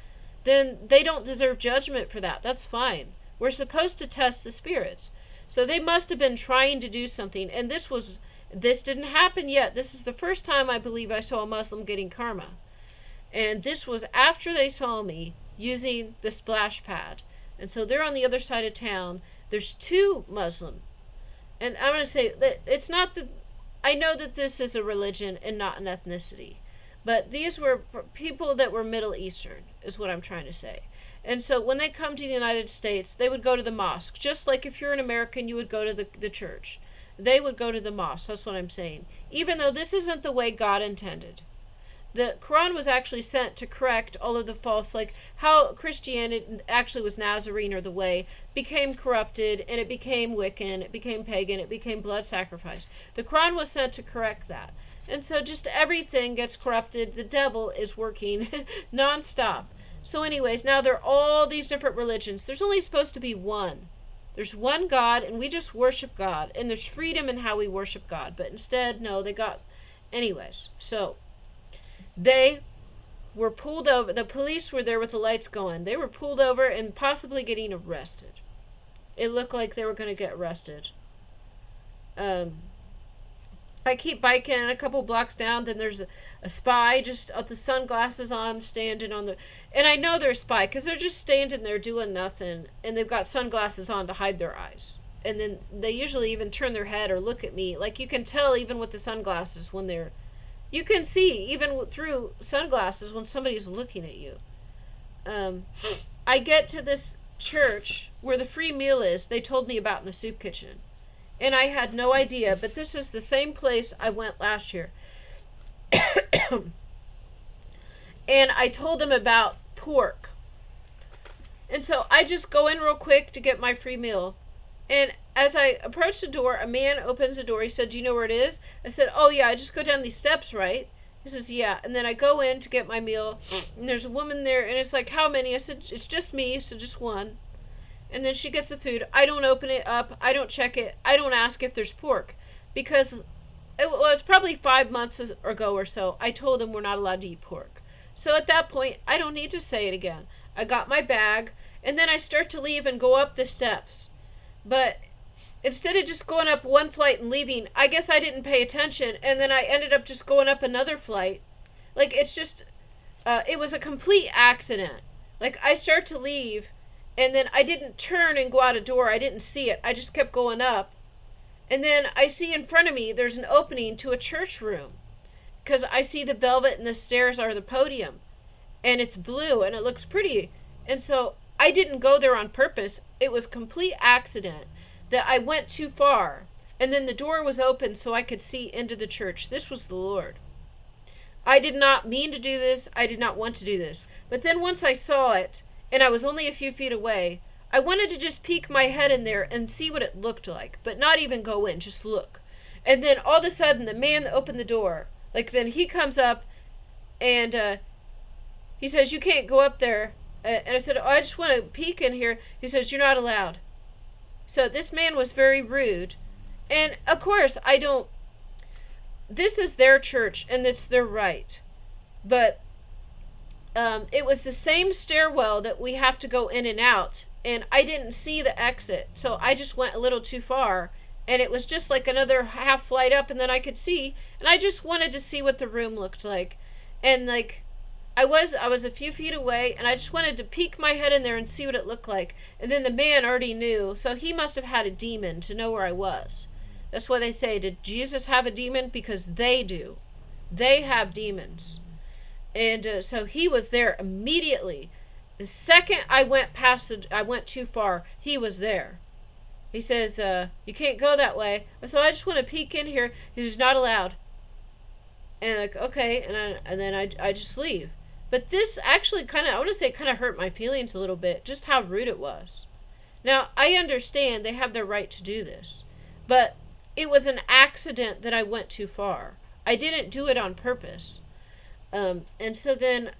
A: then they don't deserve judgment for that. That's fine. We're supposed to test the spirits. So they must have been trying to do something. And this didn't happen yet. This is the first time I believe I saw a Muslim getting karma. And this was after they saw me using the splash pad. And so they're on the other side of town. There's 2 Muslim. And I'm going to say that it's not that, I know that this is a religion and not an ethnicity. But these were people that were Middle Eastern, is what I'm trying to say. And so when they come to the United States, they would go to the mosque. Just like if you're an American, you would go to the church. They would go to the mosque. That's what I'm saying. Even though this isn't the way God intended. The Quran was actually sent to correct all of the false, like how Christianity actually was Nazarene or the way, became corrupted, and it became Wiccan, it became pagan, it became blood sacrifice. The Quran was sent to correct that. And so just everything gets corrupted. The devil is working nonstop. So anyways, now there are all these different religions. There's only supposed to be one. There's one God, and we just worship God. And there's freedom in how we worship God. But instead, no, they got... Anyways, so they were pulled over. The police were there with the lights going. They were pulled over and possibly getting arrested. It looked like they were going to get arrested. I keep biking a couple blocks down, then there's a spy just with the sunglasses on, standing on the... And I know they're a spy, because they're just standing there doing nothing, and they've got sunglasses on to hide their eyes. And then they usually even turn their head or look at me. Like, you can tell even with the sunglasses when they're... You can see, even through sunglasses, when somebody's looking at you. I get to this church where the free meal is, they told me about in the soup kitchen. And I had no idea, but this is the same place I went last year. And I told them about pork. And so I just go in real quick to get my free meal. And as I approach the door, a man opens the door. He said, "Do you know where it is?" I said, "Oh yeah, I just go down these steps, right?" He says, "Yeah." And then I go in to get my meal. And there's a woman there. And it's like, "How many?" I said, "It's just me." So just one. And then she gets the food. I don't open it up. I don't check it. I don't ask if there's pork. Because it was probably 5 months ago or so, I told him we're not allowed to eat pork. So at that point, I don't need to say it again. I got my bag, and then I start to leave and go up the steps. But instead of just going up one flight and leaving, I guess I didn't pay attention, and then I ended up just going up another flight. Like, it's just, it was a complete accident. Like, I start to leave, and then I didn't turn and go out a door. I didn't see it. I just kept going up. And then I see in front of me, there's an opening to a church room. Because I see the velvet and the stairs are the podium. And it's blue, and it looks pretty. And so I didn't go there on purpose. It was complete accident that I went too far. And then the door was open so I could see into the church. This was the Lord. I did not mean to do this. I did not want to do this. But then once I saw it, and I was only a few feet away, I wanted to just peek my head in there and see what it looked like, but not even go in, just look. And then all of a sudden, the man that opened the door, like, then he comes up, and he says, "You can't go up there." And I said, "Oh, I just want to peek in here." He says, "You're not allowed." So this man was very rude. And of course, this is their church, and it's their right. But it was the same stairwell that we have to go in and out, and I didn't see the exit, so I just went a little too far, and it was just like another half flight up, and then I could see, and I just wanted to see what the room looked like. And like, I was a few feet away, and I just wanted to peek my head in there and see what it looked like. And then the man already knew, so he must have had a demon to know where I was. That's why they say, did Jesus have a demon? Because they do. They have demons. And so he was there immediately. The second I went too far, he was there. He says, you can't go that way. So I just want to peek in here. He's not allowed. And like, okay, and then I just leave. But this actually I want to say kind of hurt my feelings a little bit, just how rude it was. Now, I understand they have their right to do this, but it was an accident that I went too far. I didn't do it on purpose. And so then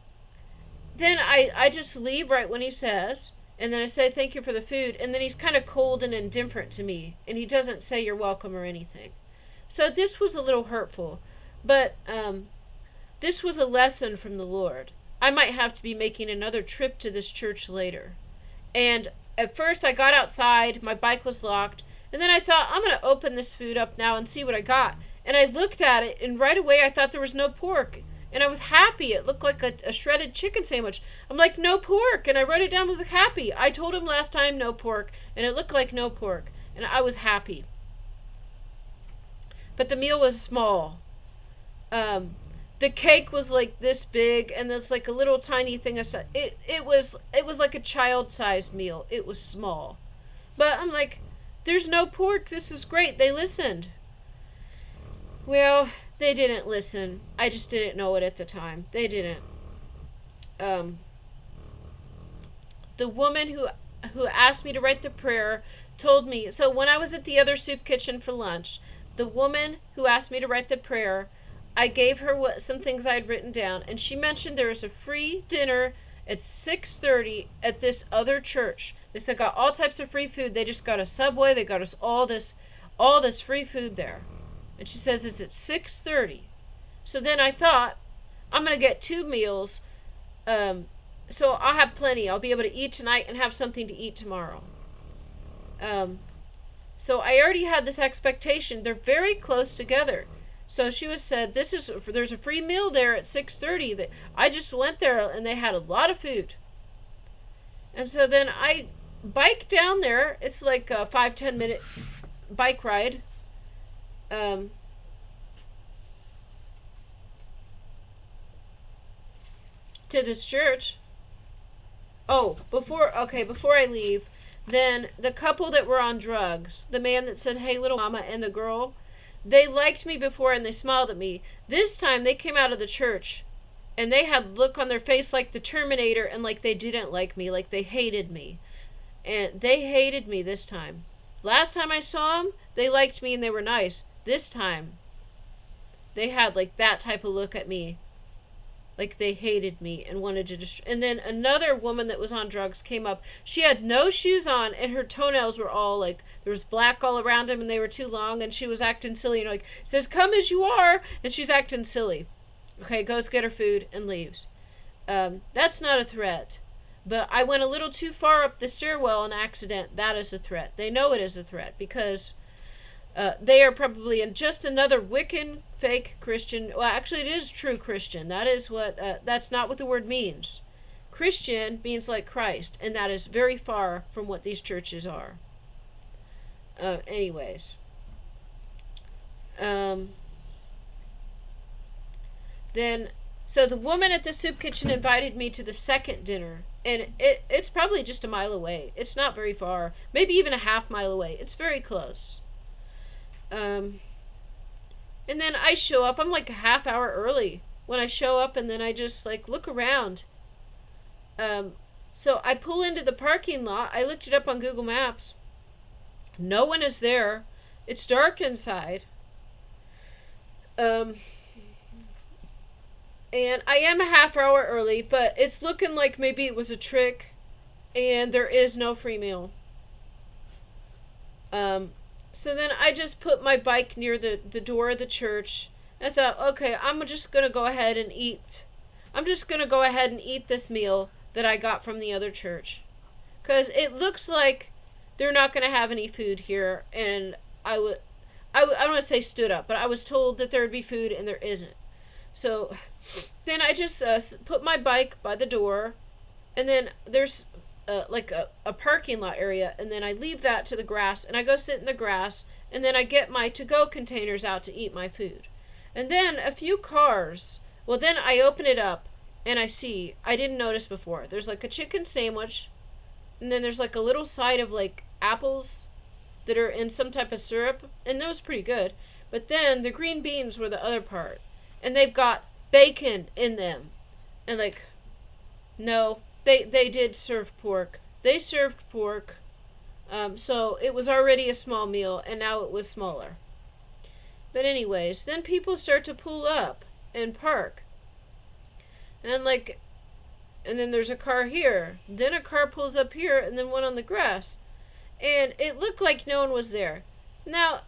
A: I just leave right when he says, and then I say thank you for the food, and then he's kind of cold and indifferent to me, and he doesn't say you're welcome or anything. So this was a little hurtful, but this was a lesson from the Lord. I might have to be making another trip to this church later. And at first I got outside, my bike was locked, and then I thought, I'm going to open this food up now and see what I got. And I looked at it, and right away I thought there was no pork. And I was happy. It looked like a shredded chicken sandwich. I'm like, no pork. And I wrote it down, I was like, happy. I told him last time, no pork. And it looked like no pork. And I was happy. But the meal was small. The cake was like this big, and it's like a little tiny thing. It was like a child-sized meal. It was small. But I'm like, there's no pork. This is great. They listened. Well, they didn't listen. I just didn't know it at the time. They didn't. The woman who asked me to write the prayer told me, so when I was at the other soup kitchen for lunch, the woman who asked me to write the prayer, I gave her some things I had written down, and she mentioned there was a free dinner at 6:30 at this other church. They said got all types of free food. They just got a Subway. They got us all this free food there. And she says it's at 6:30. So then I thought, I'm going to get 2 meals. So I'll have plenty. I'll be able to eat tonight and have something to eat tomorrow. So I already had this expectation. They're very close together. So she said, there's a free meal there at 6:30. I just went there and they had a lot of food. And so then I bike down there. It's like a 5-10 minute bike ride. To this church. Oh, before I leave, then the couple that were on drugs, the man that said, hey, little mama, and the girl, they liked me before and they smiled at me. This time they came out of the church and they had look on their face like the Terminator and like they didn't like me, like they hated me. And they hated me this time. Last time I saw them, they liked me and they were nice. This time, they had like that type of look at me. Like they hated me and wanted to destroy. And then another woman that was on drugs came up. She had no shoes on and her toenails were all like, there was black all around them and they were too long and she was acting silly. You know, like, says, come as you are. And she's acting silly. Okay, goes get her food and leaves. That's not a threat. But I went a little too far up the stairwell in accident. That is a threat. They know it is a threat because they are probably in just another Wiccan fake Christian. Well, actually, it is true Christian. That is what. That's not what the word means. Christian means like Christ, and that is very far from what these churches are. Anyways. Then, so the woman at the soup kitchen invited me to the second dinner, and it's probably just a mile away. It's not very far, maybe even a half mile away. It's very close. And then I show up. I'm like a half hour early when I show up, and then I just like look around. So I pull into the parking lot. I looked it up on Google Maps. No one is there. It's dark inside. And I am a half hour early, but it's looking like maybe it was a trick, and there is no free meal. So then I just put my bike near the door of the church. I thought, okay, I'm just going to go ahead and eat. I'm just going to go ahead and eat this meal that I got from the other church. Because it looks like they're not going to have any food here. And I don't want to say stood up, but I was told that there would be food and there isn't. So then I just put my bike by the door. And then there's like a parking lot area, and then I leave that to the grass, and I go sit in the grass, and then I get my to-go containers out to eat my food. And then a few cars. Well, then I open it up and I didn't notice before. There's like a chicken sandwich, and then there's like a little side of like apples that are in some type of syrup, and those pretty good. But then the green beans were the other part, and they've got bacon in them. And like, no, they did serve pork. They served pork. So it was already a small meal, and now it was smaller. But anyways, then people start to pull up and park. And like, and then there's a car here. Then a car pulls up here, and then one on the grass. And it looked like no one was there. Now,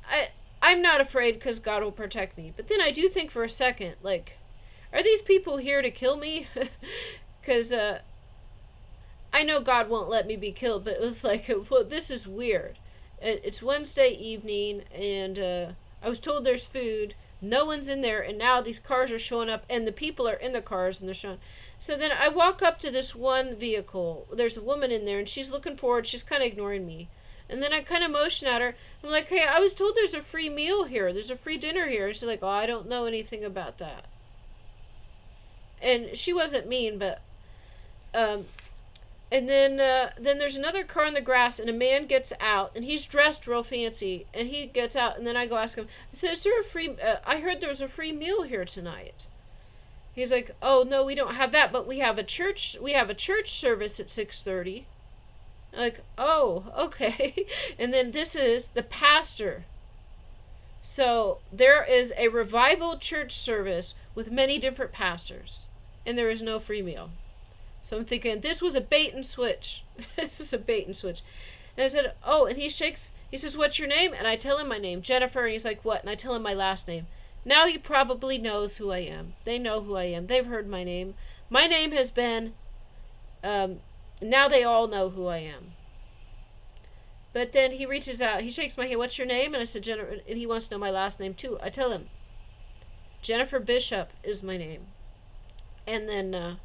A: I'm not afraid because God will protect me. But then I do think for a second, like, are these people here to kill me? Because I know God won't let me be killed, but it was like, well, this is weird. It's Wednesday evening, and I was told there's food. No one's in there, and now these cars are showing up, and the people are in the cars, and they're showing. So then I walk up to this one vehicle. There's a woman in there, and she's looking forward. She's kind of ignoring me. And then I kind of motion at her. I'm like, hey, I was told there's a free meal here. There's a free dinner here. And she's like, oh, I don't know anything about that. And she wasn't mean, but... and then there's another car in the grass, and a man gets out, and he's dressed real fancy, and he gets out, and then I go ask him, I said, is there a free... I heard there was a free meal here tonight. He's like, oh, no, we don't have that, but we have a church service at 6:30. I'm like, oh, okay. And then this is the pastor. So there is a revival church service with many different pastors, and there is no free meal. So I'm thinking, this was a bait and switch. This is a bait and switch. And I said, oh, and he says, what's your name? And I tell him my name, Jennifer, and he's like, what? And I tell him my last name. Now he probably knows who I am. They know who I am. They've heard my name. My name has been, now they all know who I am. But then he reaches out, he shakes my hand, what's your name? And I said, Jennifer, and he wants to know my last name too. I tell him, Jennifer Bishop is my name. And then,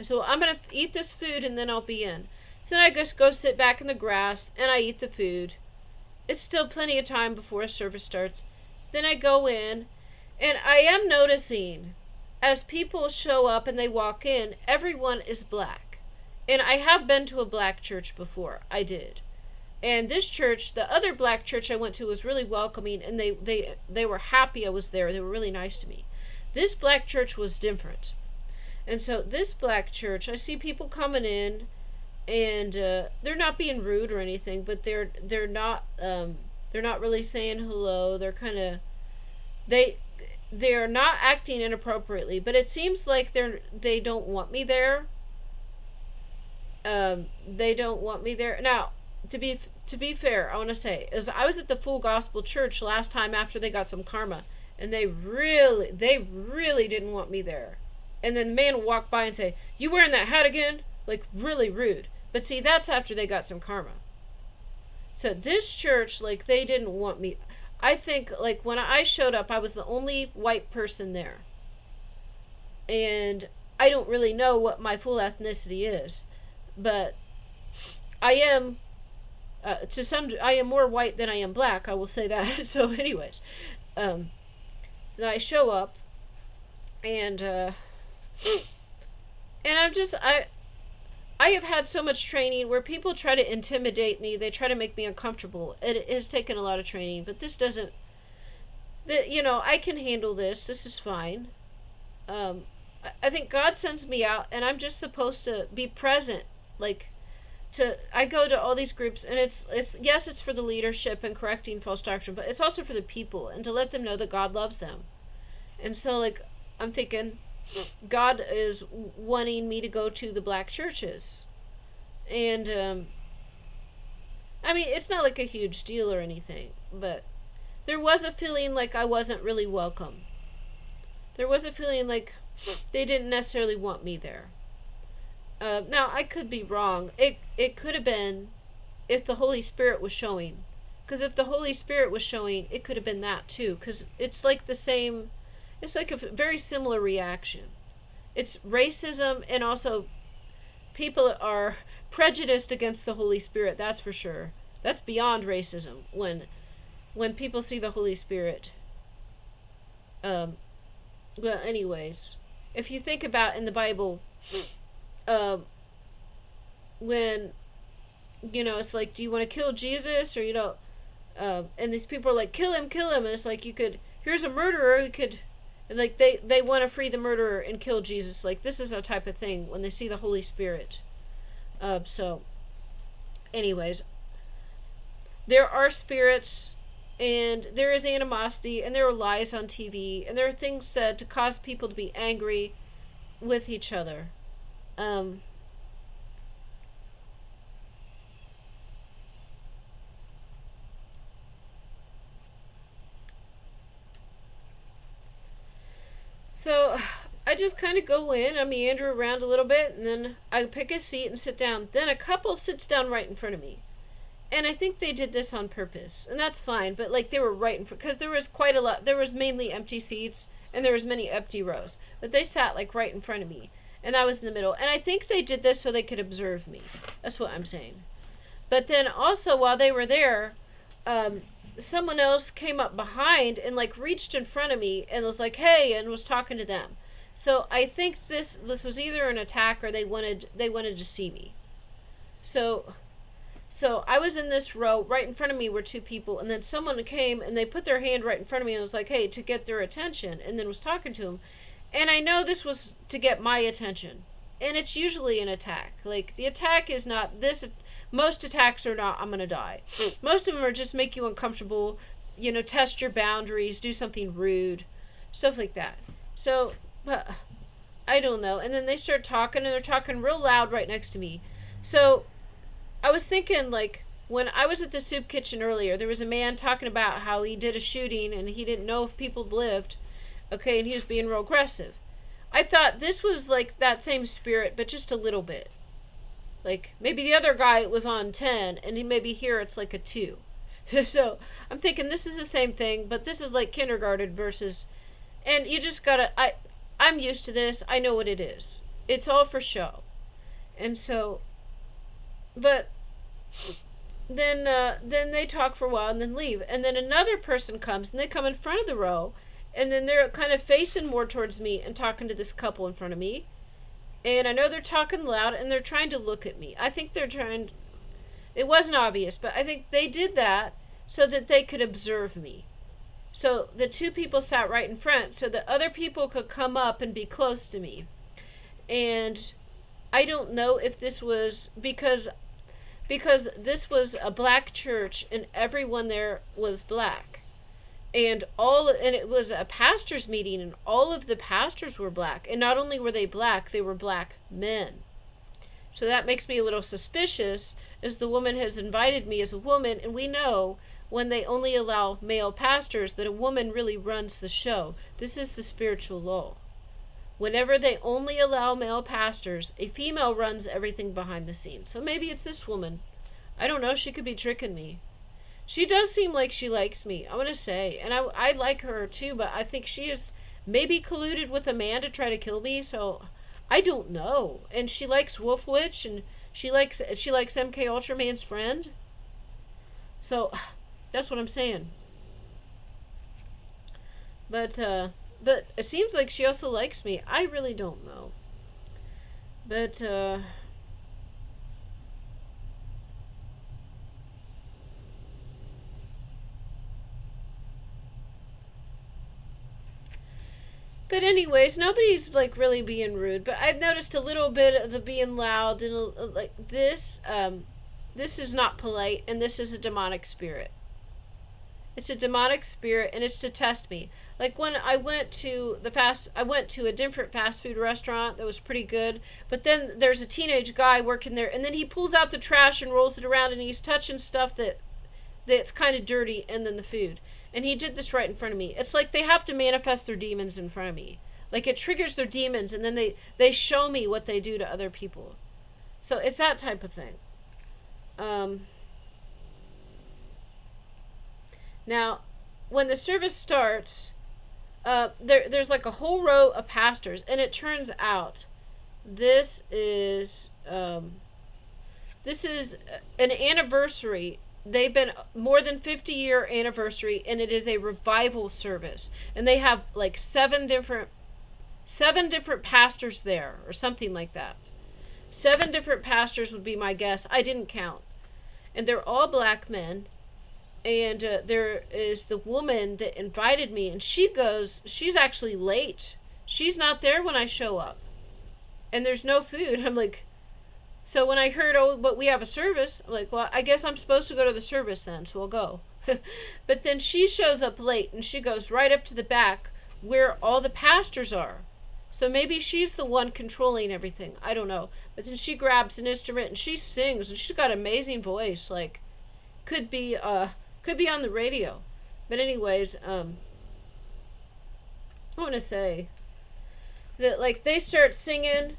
A: so I'm going to eat this food and then I'll be in. So then I just go sit back in the grass and I eat the food. It's still plenty of time before service starts. Then I go in, and I am noticing as people show up and they walk in, everyone is black. And I have been to a black church before. I did. And this church, the other black church I went to, was really welcoming, and they were happy I was there. They were really nice to me. This black church was different. And so this black church, I see people coming in, and they're not being rude or anything, but they're not really saying hello. They're kind of they're not acting inappropriately, but it seems like they don't want me there. They don't want me there. Now, to be fair, I want to say, I was at the Full Gospel Church last time after they got some karma, and they really didn't want me there. And then the man would walk by and say, you wearing that hat again? Like, really rude. But see, that's after they got some karma. So this church, like, they didn't want me. I think, like, when I showed up, I was the only white person there. And I don't really know what my full ethnicity is. But I am, I am more white than I am black, I will say that. So anyways, then I show up, and I have had so much training where people try to intimidate me. They try to make me uncomfortable. It has taken a lot of training, but this doesn't. I can handle this. This is fine. I think God sends me out, and I'm just supposed to be present. I go to all these groups, and it's yes, it's for the leadership and correcting false doctrine, but it's also for the people and to let them know that God loves them. And so, like, I'm thinking, God is wanting me to go to the black churches. And, I mean, it's not like a huge deal or anything, but there was a feeling like I wasn't really welcome. There was a feeling like they didn't necessarily want me there. Now, I could be wrong. It could have been if the Holy Spirit was showing. Because if the Holy Spirit was showing, it could have been that too. Because it's like the same... It's like a very similar reaction. It's racism, and also people are prejudiced against the Holy Spirit, that's for sure. That's beyond racism. When people see the Holy Spirit, Well, anyways, if you think about in the Bible, uh, when it's like, do you want to kill Jesus, or and these people are like, kill him, and it's like, you could, here's a murderer who could, and like they want to free the murderer and kill Jesus. Like, this is a type of thing when they see the Holy Spirit. So, anyways, there are spirits, and there is animosity, and there are lies on TV, and there are things said to cause people to be angry with each other. Um, so I just kind of go in, I meander around a little bit, and then I pick a seat and sit down. Then a couple sits down right in front of me. And I think they did this on purpose, and that's fine. But like, they were right in front, because there was quite a lot. There was mainly empty seats, and there was many empty rows. But they sat like right in front of me, and I was in the middle. And I think they did this so they could observe me. That's what I'm saying. But then also, while they were there, um, someone else came up behind and like reached in front of me and was like, "Hey," and was talking to them. So I think this was either an attack, or they wanted to see me. So I was in this row. Right in front of me were two people, and then someone came and they put their hand right in front of me and was like, "Hey," to get their attention, and then was talking to them. And I know this was to get my attention. And it's usually an attack. Like, the attack is not this. Most attacks are not, "I'm going to die." Most of them are just make you uncomfortable, test your boundaries, do something rude, stuff like that. So, but I don't know. And then they start talking, and they're talking real loud right next to me. So I was thinking, like, when I was at the soup kitchen earlier, there was a man talking about how he did a shooting and he didn't know if people lived. Okay, and he was being real aggressive. I thought this was like that same spirit, but just a little bit. Like, maybe the other guy was on 10, and maybe here it's like a 2. So I'm thinking this is the same thing, but this is like kindergarten versus. And you just gotta. I'm used to this. I know what it is. It's all for show. And so, but then they talk for a while and then leave, and then another person comes, and they come in front of the row, and then they're kind of facing more towards me and talking to this couple in front of me. And I know they're talking loud, and they're trying to look at me. I think they're trying. It wasn't obvious, but I think they did that so that they could observe me. So the two people sat right in front so that other people could come up and be close to me. And I don't know if this was because this was a black church and everyone there was black. And it was a pastor's meeting, and all of the pastors were black. And not only were they were black men. So that makes me a little suspicious, as the woman has invited me as a woman, and we know when they only allow male pastors that a woman really runs the show. This is the spiritual law. Whenever they only allow male pastors, a female runs everything behind the scenes. So maybe it's this woman. I don't know, she could be tricking me. She does seem like she likes me, I'm going to say. And I like her too, but I think she is maybe colluded with a man to try to kill me, so I don't know. And she likes Wolf Witch, and she likes MK Ultraman's friend. So that's what I'm saying. But it seems like she also likes me. I really don't know. But But anyways, nobody's like really being rude. But I've noticed a little bit of the being loud and like this. This is not polite, and this is a demonic spirit. It's a demonic spirit, and it's to test me. Like when I went to I went to a different fast food restaurant that was pretty good. But then there's a teenage guy working there, and then he pulls out the trash and rolls it around, and he's touching stuff that's kind of dirty, and then the food. And he did this right in front of me. It's like they have to manifest their demons in front of me. Like it triggers their demons, and then they show me what they do to other people. So it's that type of thing. Now, when the service starts, there's like a whole row of pastors, and it turns out this is an anniversary. They've been more than 50-year anniversary, and it is a revival service. And they have like 7 different 7 different pastors there, or something like that. 7 different pastors would be my guess. I didn't count. And they're all black men. And there is the woman that invited me, and she's actually late. She's not there when I show up. And there's no food. I'm like, so when I heard, oh, but we have a service, I'm like, well, I guess I'm supposed to go to the service then, so I'll go. But then she shows up late, and she goes right up to the back where all the pastors are. So maybe she's the one controlling everything. I don't know. But then she grabs an instrument, and she sings, and she's got an amazing voice. Like, could be on the radio. But anyways, I want to say that, like, they start singing,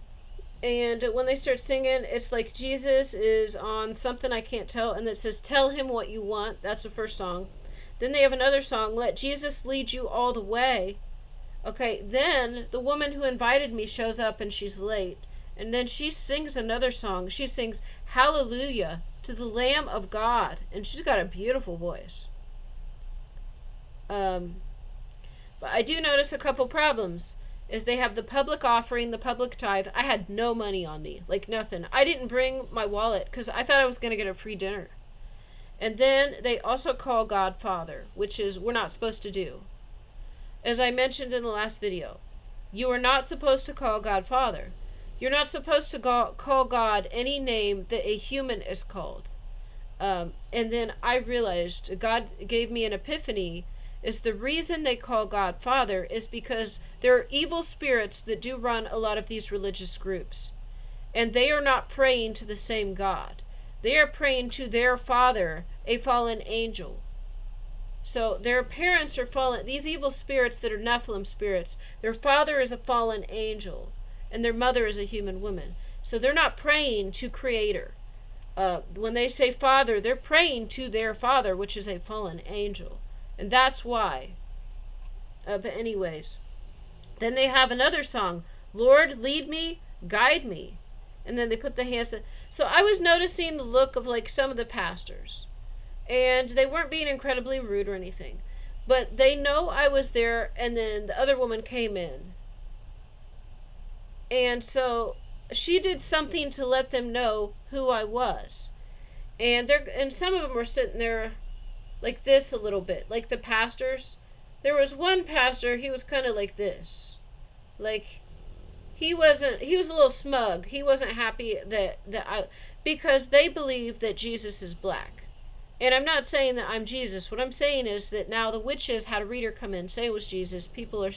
A: and when they start singing, it's like Jesus is on something I can't tell, and it says, tell him what you want. That's the first song. Then they have another song, let Jesus lead you all the way. Okay, then the woman who invited me shows up, and she's late. And then she sings another song. She sings, Hallelujah to the Lamb of God. And she's got a beautiful voice. But I do notice a couple problems. Is they have the public offering, the public tithe. I had no money on me. Like nothing. I didn't bring my wallet because I thought I was going to get a free dinner. And then they also call God Father, which is we're not supposed to do. As I mentioned in the last video, you are not supposed to call God Father. You're not supposed to call God any name that a human is called. And then I realized, God gave me an epiphany, is the reason they call God Father is because there are evil spirits that do run a lot of these religious groups. And they are not praying to the same God. They are praying to their father, a fallen angel. So their parents are fallen. These evil spirits that are Nephilim spirits, their father is a fallen angel, and their mother is a human woman. So they're not praying to Creator. When they say Father, they're praying to their father, which is a fallen angel. And that's why. But anyways, then they have another song, Lord, lead me, guide me. And then they put the hands. So I was noticing the look of like some of the pastors. And they weren't being incredibly rude or anything. But they know I was there, and then the other woman came in. And so she did something to let them know who I was. And some of them were sitting there like this a little bit. Like the pastors. There was one pastor, he was kind of like this. Like, he was a little smug. He wasn't happy because they believe that Jesus is black. And I'm not saying that I'm Jesus. What I'm saying is that now the witches had a reader come in, say it was Jesus. People are,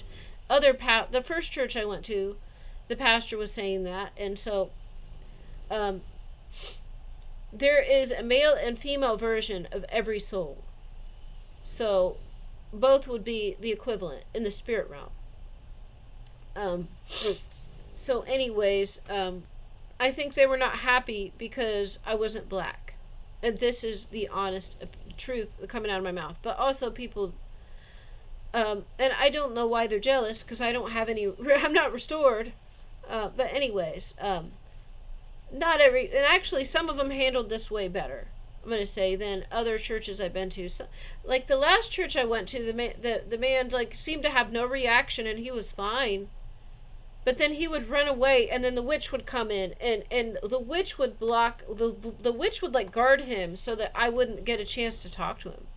A: the first church I went to, the pastor was saying that. And so, there is a male and female version of every soul. So, both would be the equivalent in the spirit realm. So anyways, I think they were not happy because I wasn't black. And this is the honest truth coming out of my mouth. But also people, and I don't know why they're jealous, because I don't have any, I'm not restored. But anyways, and actually some of them handled this way better, I'm going to say, than other churches I've been to. So, like the last church I went to, the man like seemed to have no reaction, and he was fine. But then he would run away, and then the witch would come in, and the witch would block, the witch would like guard him so that I wouldn't get a chance to talk to him.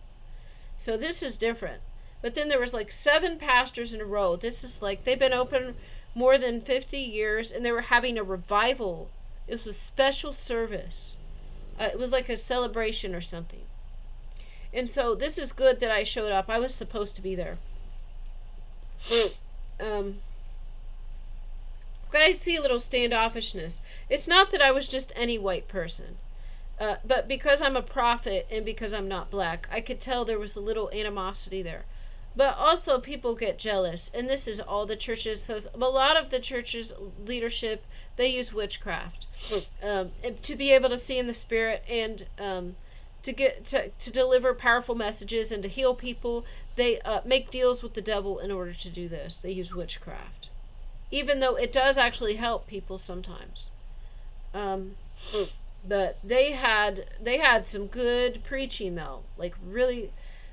A: So this is different. But then there was like 7 pastors in a row. This is like, they've been open more than 50 years, and they were having a revival. It was a special service. It was like a celebration or something. And so this is good that I showed up. I was supposed to be there. But I see a little standoffishness. It's not that I was just any white person. But because I'm a prophet and because I'm not black, I could tell there was a little animosity there. But also people get jealous. And this is all the churches. So a lot of the churches' leadership, they use witchcraft. To be able to see in the spirit and to deliver powerful messages and to heal people. They make deals with the devil in order to do this. They use witchcraft. Even though it does actually help people sometimes. But they had some good preaching though. Like really,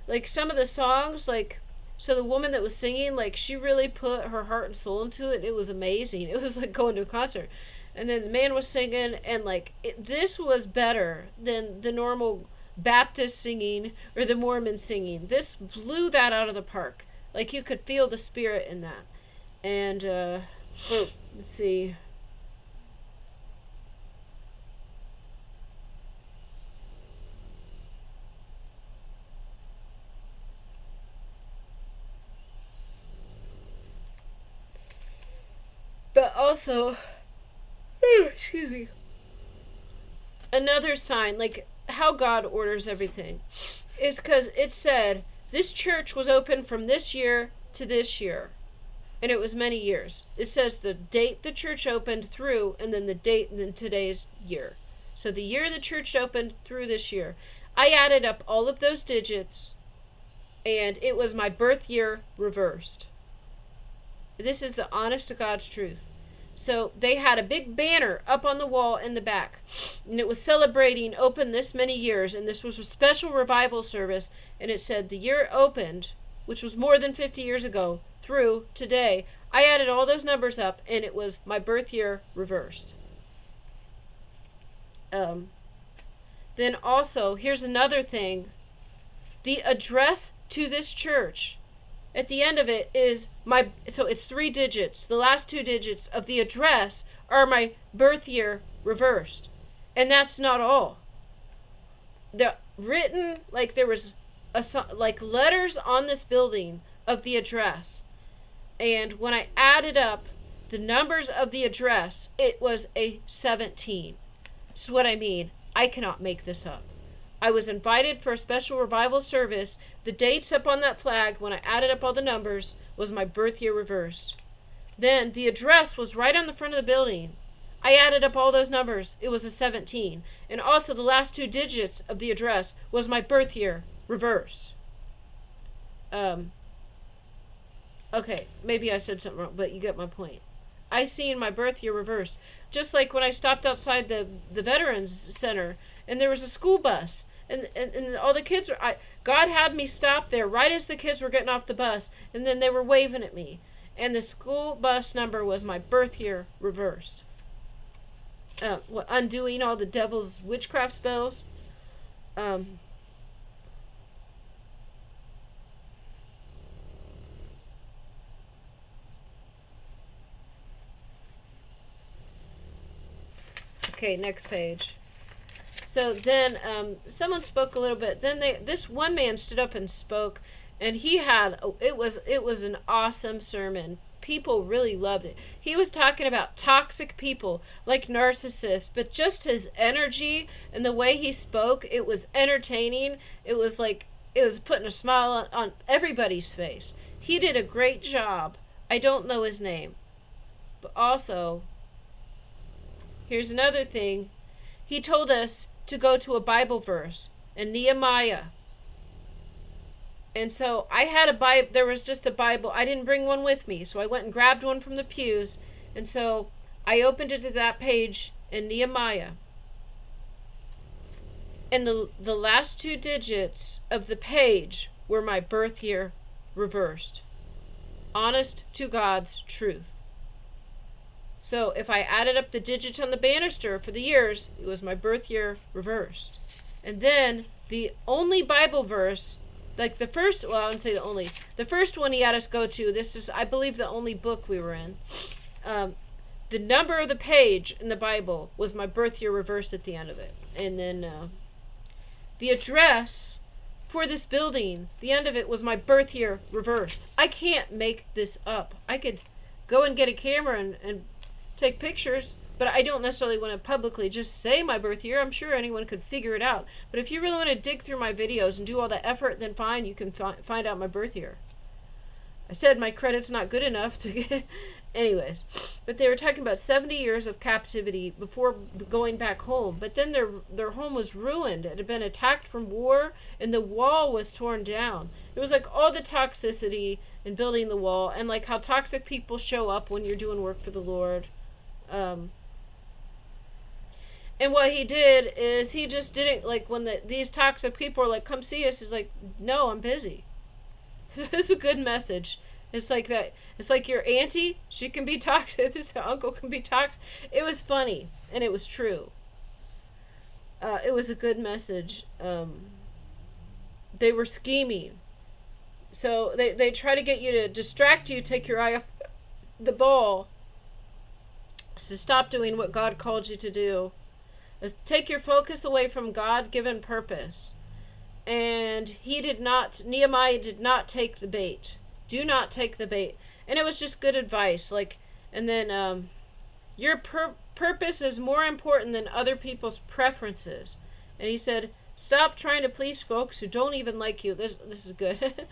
A: like some of the songs, like So the woman that was singing, like, she really put her heart and soul into it. It was amazing. It was like going to a concert. And then the man was singing, and like this was better than the normal Baptist singing or the Mormon singing. This blew that out of the park. Like, you could feel the spirit in that. And let's see. But also, excuse me, another sign, like how God orders everything, is because it said this church was open from this year to this year. And it was many years. It says the date the church opened through, and then the date in today's year. So the year the church opened through this year. I added up all of those digits, and it was my birth year reversed. This is the honest to God's truth. So they had a big banner up on the wall in the back, and it was celebrating open this many years, and this was a special revival service, and it said the year opened, which was more than 50 years ago, through today. I added all those numbers up, and it was my birth year reversed. Then also, here's another thing. The address to this church, at the end of it is so it's 3 digits. The last 2 digits of the address are my birth year reversed. And that's not all. The written, like, there was like letters on this building of the address. And when I added up the numbers of the address, it was a 17. This is what I mean. I cannot make this up. I was invited for a special revival service. The dates up on that flag, when I added up all the numbers, was my birth year reversed. Then the address was right on the front of the building. I added up all those numbers. It was a 17. And also the last 2 digits of the address was my birth year reversed. Okay, maybe I said something wrong, but you get my point. I seen my birth year reversed. Just like when I stopped outside the Veterans Center, and there was a school bus, and all the kids were... God had me stop there right as the kids were getting off the bus, and then they were waving at me. And the school bus number was my birth year reversed. Undoing all the devil's witchcraft spells. Okay, next page. So then someone spoke a little bit. Then this one man stood up and spoke, and he had it was an awesome sermon. People really loved it. He was talking about toxic people like narcissists, but just his energy and the way he spoke, it was entertaining. It was like it was putting a smile on everybody's face. He did a great job. I don't know his name. But also, here's another thing. He told us to go to a Bible verse in Nehemiah. And so I had a Bible. There was just a Bible. I didn't bring one with me, so I went and grabbed one from the pews. And so I opened it to that page in Nehemiah. And the last 2 digits of the page were my birth year reversed. Honest to God's truth. So if I added up the digits on the banister for the years, it was my birth year reversed. And then the only Bible verse, like the first, well, I wouldn't say the only, the first one he had us go to, this is, I believe, the only book we were in. The number of the page in the Bible was my birth year reversed at the end of it. And then the address for this building, the end of it was my birth year reversed. I can't make this up. I could go and get a camera and take pictures, but I don't necessarily want to publicly just say my birth year. I'm sure anyone could figure it out. But if you really want to dig through my videos and do all that effort, then fine, you can find out my birth year. I said my credit's not good enough to get... Anyways, but they were talking about 70 years of captivity before going back home. But then their home was ruined. It had been attacked from war, and the wall was torn down. It was like all the toxicity in building the wall, and like how toxic people show up when you're doing work for the Lord. And what he did is he just didn't, like, when these toxic people are like, come see us, he's like, no, I'm busy. It's a good message. It's like that. It's like your auntie. She can be toxic. This uncle can be toxic. It was funny and it was true. It was a good message. They were scheming, so they try to get you to distract you, take your eye off the ball, to stop doing what God called you to do. Take your focus away from God-given purpose. And Nehemiah did not take the bait. Do not take the bait. And it was just good advice. And then your purpose is more important than other people's preferences. And he said, stop trying to please folks who don't even like you. This is good.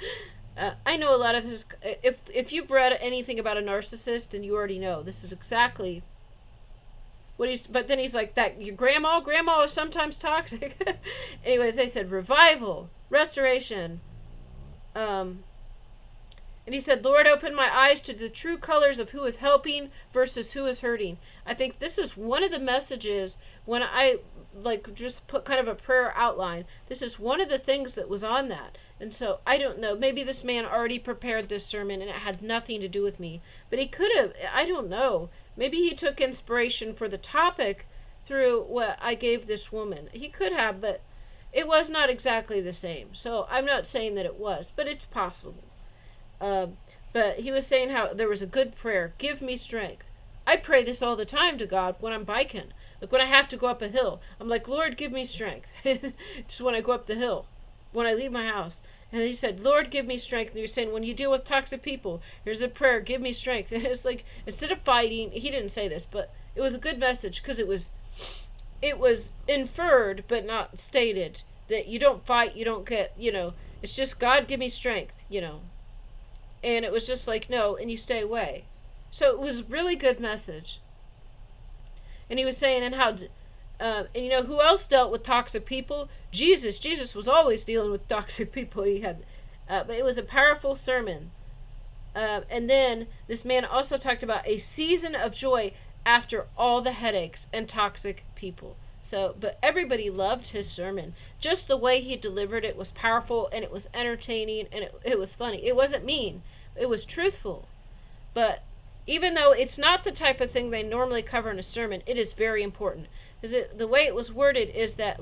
A: I know a lot of this. If you've read anything about a narcissist, and you already know, this is exactly what he's. But then he's like, that your grandma is sometimes toxic. Anyways, they said revival, restoration. And he said, Lord, open my eyes to the true colors of who is helping versus who is hurting. I think this is one of the messages when I just put kind of a prayer outline. This is one of the things that was on that. And so I don't know. Maybe this man already prepared this sermon and it had nothing to do with me. But he could have. I don't know. Maybe he took inspiration for the topic through what I gave this woman. He could have, but it was not exactly the same. So I'm not saying that it was, but it's possible. But he was saying how there was a good prayer. Give me strength. I pray this all the time to God when I'm biking. Like when I have to go up a hill. I'm like, Lord, give me strength. Just when I go up the hill. When I leave my house. And he said, Lord, give me strength. And he was saying, when you deal with toxic people, here's a prayer, give me strength. And it's like, instead of fighting, he didn't say this, but it was a good message because it was inferred but not stated that you don't fight, you don't get, it's just God, give me strength, And it was just like, no, and you stay away. So it was a really good message. And he was saying, and how, and who else dealt with toxic people? Jesus. Jesus was always dealing with toxic people. He had, but it was a powerful sermon. And then this man also talked about a season of joy after all the headaches and toxic people. So, but everybody loved his sermon. Just the way he delivered it was powerful, and it was entertaining, and it was funny. It wasn't mean. It was truthful. But even though it's not the type of thing they normally cover in a sermon, it is very important. Because the way it was worded is that,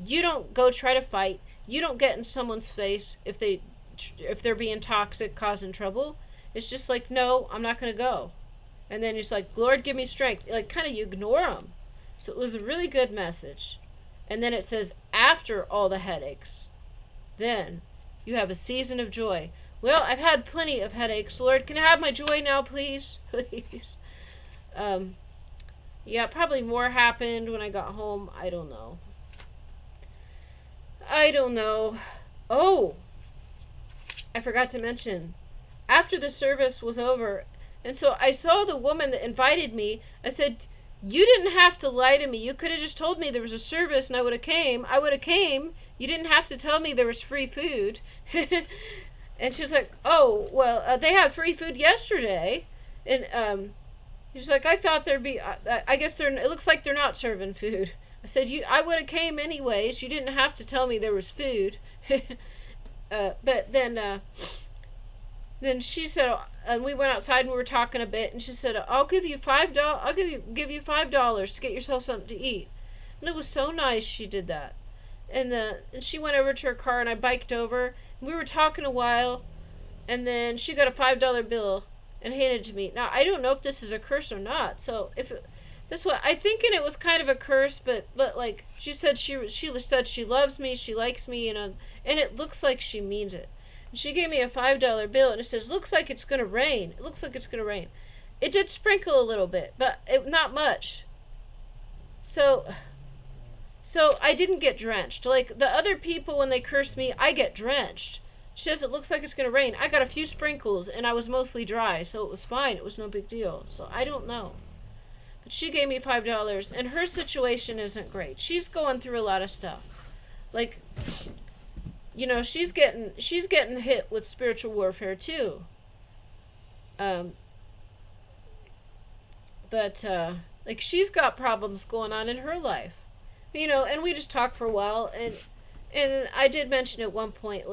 A: you don't go try to fight. You don't get in someone's face if they're being toxic, causing trouble. It's just like, no, I'm not going to go. And then it's like, Lord, give me strength. Kind of you ignore them. So it was a really good message. And then it says, after all the headaches, then you have a season of joy. Well, I've had plenty of headaches. Lord, can I have my joy now, please? Please. Yeah, probably more happened when I got home. I don't know. Oh, I forgot to mention. After the service was over, and so I saw the woman that invited me. I said, you didn't have to lie to me. You could have just told me there was a service and I would have came. You didn't have to tell me there was free food. And she's like, oh, well, they had free food yesterday. And she's like, I thought there'd be, I guess it looks like they're not serving food. I said, I would have came anyways. You didn't have to tell me there was food. But then she said, and we went outside and we were talking a bit, and she said, I'll give you $5. I'll give you $5 to get yourself something to eat. And it was so nice she did that. And she went over to her car, and I biked over. And we were talking a while, and then she got a $5 bill and handed it to me. Now I don't know if this is a curse or not. So that's what I thinking it was kind of a curse, but she said she said she loves me, she likes me, and it looks like she means it. She gave me a $5 bill, and it says, looks like it's going to rain. It looks like it's going to rain. It did sprinkle a little bit, but not much. So I didn't get drenched. Like the other people, when they curse me, I get drenched. She says, it looks like it's going to rain. I got a few sprinkles, and I was mostly dry, so it was fine. It was no big deal. So I don't know. But she gave me $5, and her situation isn't great. She's going through a lot of stuff. She's getting hit with spiritual warfare too. But she's got problems going on in her life. And we just talked for a while, and I did mention at one point,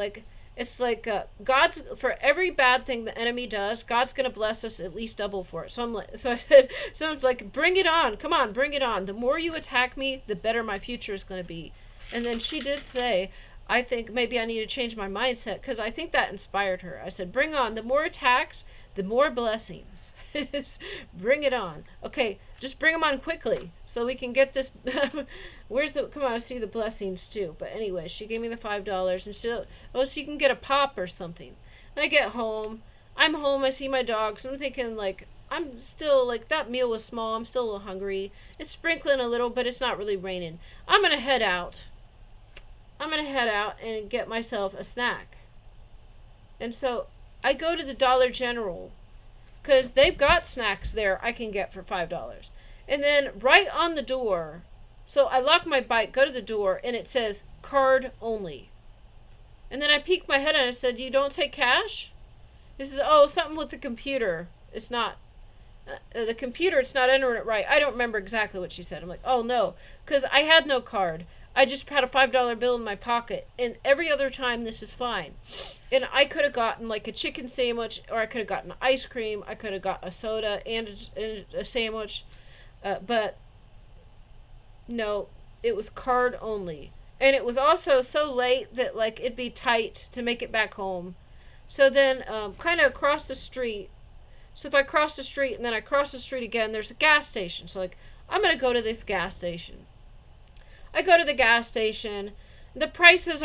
A: It's like God's, for every bad thing the enemy does, God's gonna bless us at least double for it. So I'm like, so I said, so I'm like, bring it on, come on, bring it on. The more you attack me, the better my future is gonna be. And then she did say, I think maybe I need to change my mindset, because I think that inspired her. I said, bring on. The more attacks, the more blessings. Bring it on. Okay, just bring them on quickly so we can get this. Where's the? Come on, I see the blessings too. But anyway, she gave me the $5 and she, oh, so you can get a pop or something. And I get home. I'm home. I see my dogs. I'm thinking like, I'm still like, that meal was small. I'm still a little hungry. It's sprinkling a little, but it's not really raining. I'm gonna head out. I'm gonna head out and get myself a snack. And so I go to the Dollar General, because they've got snacks there I can get for $5. And then right on the door, so I lock my bike, go to the door, and it says card only. And then I peek my head and I said, you don't take cash? This is, oh, something with the computer. It's not, the computer, it's not entering it right. I don't remember exactly what she said. I'm like, oh no, because I had no card. I just had a $5 bill in my pocket, and every other time this is fine. And I could have gotten like a chicken sandwich, or I could have gotten ice cream, I could have got a soda and a sandwich, but no, it was card only. And it was also so late that like it'd be tight to make it back home. So then kind of across the street, so if I cross the street and then I cross the street again, there's a gas station. So like, I'm going to go to this gas station. I go to the gas station. The prices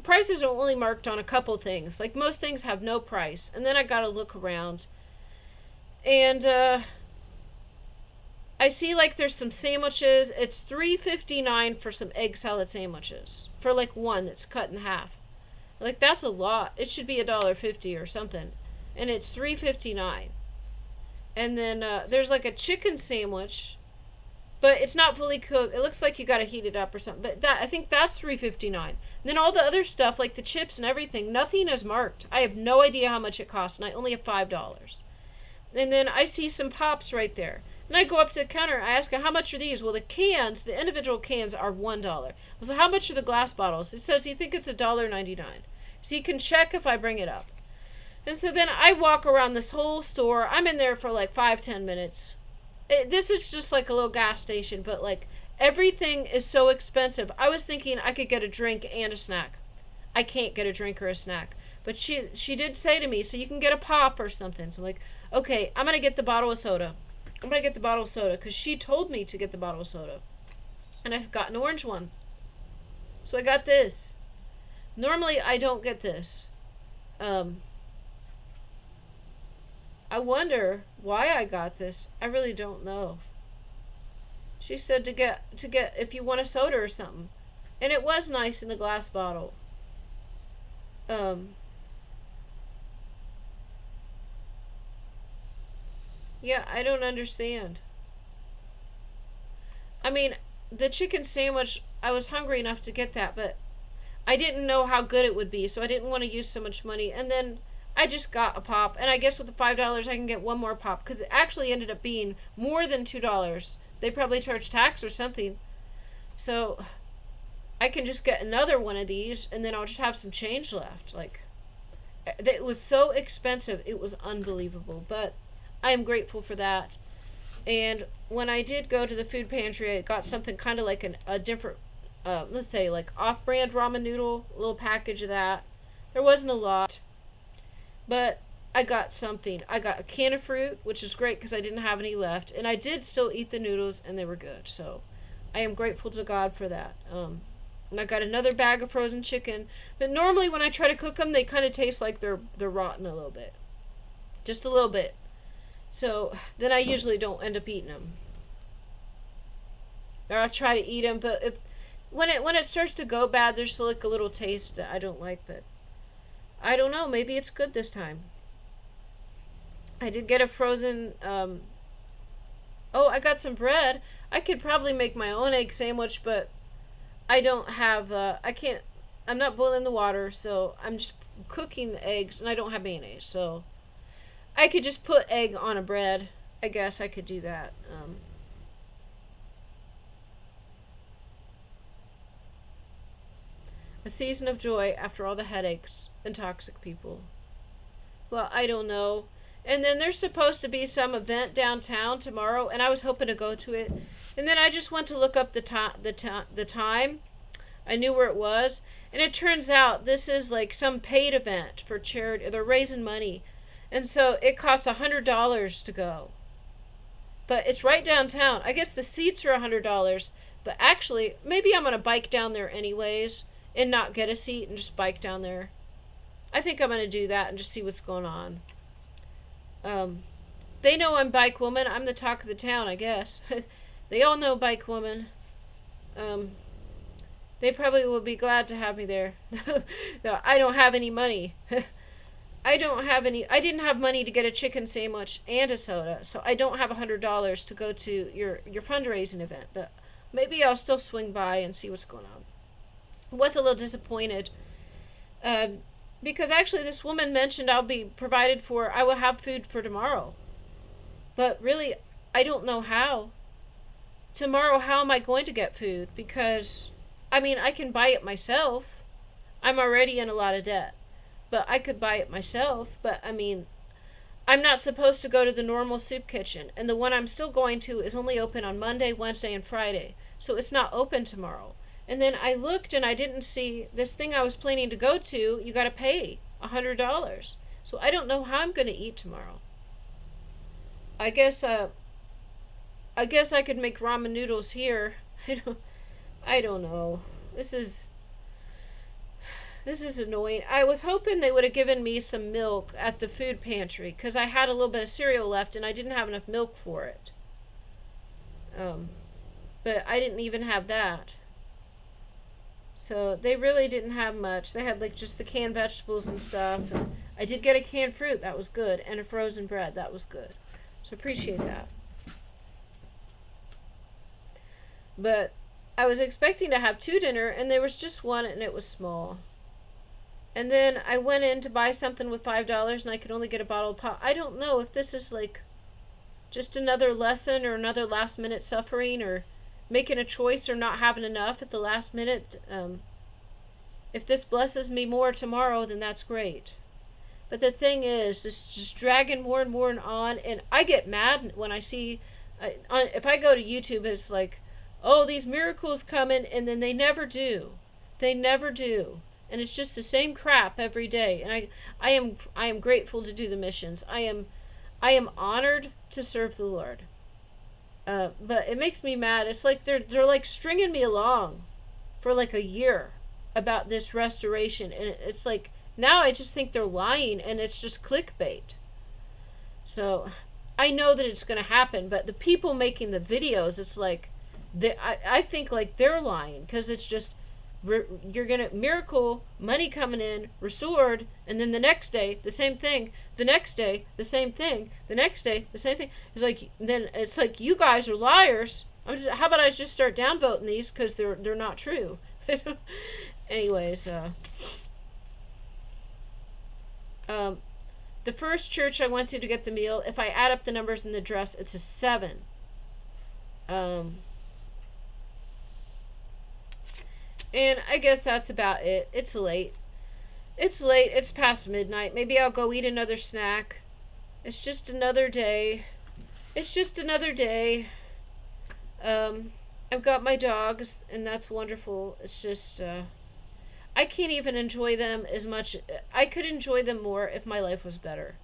A: prices are only marked on a couple things. Like most things have no price. And then I got to look around. And I see like there's some sandwiches. It's $3.59 for some egg salad sandwiches. For like one that's cut in half. Like that's a lot. It should be $1.50 or something. And it's $3.59. And then there's like a chicken sandwich, but it's not fully cooked. It looks like you gotta heat it up or something. But that, I think that's $3.59. Then all the other stuff, like the chips and everything, nothing is marked. I have no idea how much it costs, and I only have $5. And then I see some pops right there. And I go up to the counter. I ask her, how much are these? Well, the cans, the individual cans, are $1. So how much are the glass bottles? It says you think it's $1.99. So you can check if I bring it up. And so then I walk around this whole store. I'm in there for like 5-10 minutes. This is just like a little gas station, but like everything is so expensive. I was thinking I could get a drink and a snack. I can't get a drink or a snack. But she did say to me, so you can get a pop or something. So like, okay, I'm going to get the bottle of soda. I'm going to get the bottle of soda because she told me to get the bottle of soda. And I got an orange one. So I got this. Normally I don't get this. I wonder why I got this. I really don't know. She said to get if you want a soda or something. And it was nice in the glass bottle. Yeah, I don't understand. I mean, the chicken sandwich, I was hungry enough to get that, but I didn't know how good it would be, so I didn't want to use so much money. And then I just got a pop, and I guess with the $5 I can get one more pop, because it actually ended up being more than $2. They probably charged tax or something. So I can just get another one of these, and then I'll just have some change left. Like, it was so expensive, it was unbelievable, but I am grateful for that. And when I did go to the food pantry, I got something kind of like a different, let's say like off-brand ramen noodle, a little package of that. There wasn't a lot, but I got something. I got a can of fruit, which is great because I didn't have any left, and I did still eat the noodles, and they were good. So I am grateful to God for that. And I got another bag of frozen chicken, but normally when I try to cook them, they kind of taste like they're rotten a little bit, just a little bit. So then I usually don't end up eating them, or I try to eat them. But when it starts to go bad, there's still like a little taste that I don't like. But I don't know. Maybe it's good this time. I did get a frozen. I got some bread. I could probably make my own egg sandwich, but I don't have. I can't. I'm not boiling the water, so I'm just cooking the eggs, and I don't have mayonnaise, so I could just put egg on a bread. I guess I could do that. A season of joy after all the headaches and toxic people. Well, I don't know. And then there's supposed to be some event downtown tomorrow, and I was hoping to go to it. And then I just went to look up the time. I knew where it was, and it turns out this is like some paid event for charity. They're raising money, and so it costs $100 to go. But it's right downtown. I guess the seats are $100, but actually, maybe I'm gonna bike down there anyways and not get a seat and just bike down there. I think I'm gonna do that and just see what's going on. They know I'm Bike Woman. I'm the talk of the town, I guess. They all know Bike Woman. They probably will be glad to have me there. No, I don't have any money. I didn't have money to get a chicken sandwich and a soda, so I don't have $100 to go to your fundraising event, but maybe I'll still swing by and see what's going on. I was a little disappointed, because actually this woman mentioned I will have food for tomorrow. But really, I don't know how. Tomorrow, how am I going to get food? Because, I mean, I can buy it myself. I'm already in a lot of debt. But I could buy it myself. But, I mean, I'm not supposed to go to the normal soup kitchen. And the one I'm still going to is only open on Monday, Wednesday, and Friday. So it's not open tomorrow. And then I looked and I didn't see this thing I was planning to go to. You got to pay $100. So I don't know how I'm going to eat tomorrow. I guess I could make ramen noodles here. I don't know. This is annoying. I was hoping they would have given me some milk at the food pantry because I had a little bit of cereal left and I didn't have enough milk for it. But I didn't even have that. So they really didn't have much. They had like just the canned vegetables and stuff. And I did get a canned fruit. That was good. And a frozen bread. That was good. So appreciate that. But I was expecting to have 2 dinner and there was just one and it was small. And then I went in to buy something with $5 and I could only get a bottle of pop. I don't know if this is like just another lesson or another last minute suffering or making a choice or not having enough at the last minute. If this blesses me more tomorrow, then that's great. But the thing is, it's just dragging more and more on, and I get mad when I see, if I go to YouTube, it's like, oh, these miracles coming, and then they never do. They never do. And it's just the same crap every day. And I am grateful to do the missions. I am honored to serve the Lord. But it makes me mad. It's like they're like stringing me along for like a year about this restoration, and it's like now I just think they're lying, and it's just clickbait. So I know that it's going to happen, but the people making the videos, it's like I think like they're lying because it's just you're gonna miracle money coming in restored, and then the next day the same thing, the next day the same thing, the next day the same thing. It's like then it's like you guys are liars. How about I just start downvoting these because they're not true. Anyways, the first church I went to get the meal, if I add up the numbers in the dress, it's a 7. And I guess that's about it. It's late. It's past midnight. Maybe I'll go eat another snack. It's just another day. I've got my dogs, and that's wonderful. It's just, I can't even enjoy them as much. I could enjoy them more if my life was better.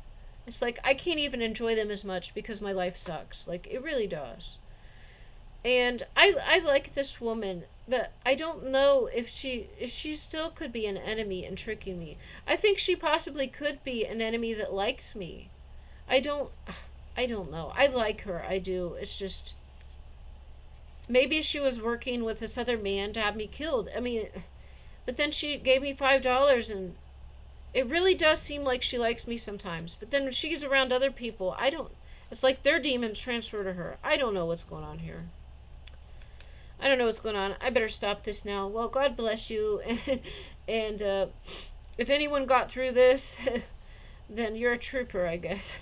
A: It's like I can't even enjoy them as much because my life sucks. Like, it really does. And I like this woman, but I don't know if she still could be an enemy and tricking me. I think she possibly could be an enemy that likes me. I don't know. I like her. I do. It's just maybe she was working with this other man to have me killed. I mean, but then she gave me $5, and it really does seem like she likes me sometimes. But then when she's around other people, it's like their demons transfer to her. I don't know what's going on here. I don't know what's going on. I better stop this now. Well, God bless you. And if anyone got through this, then you're a trooper, I guess.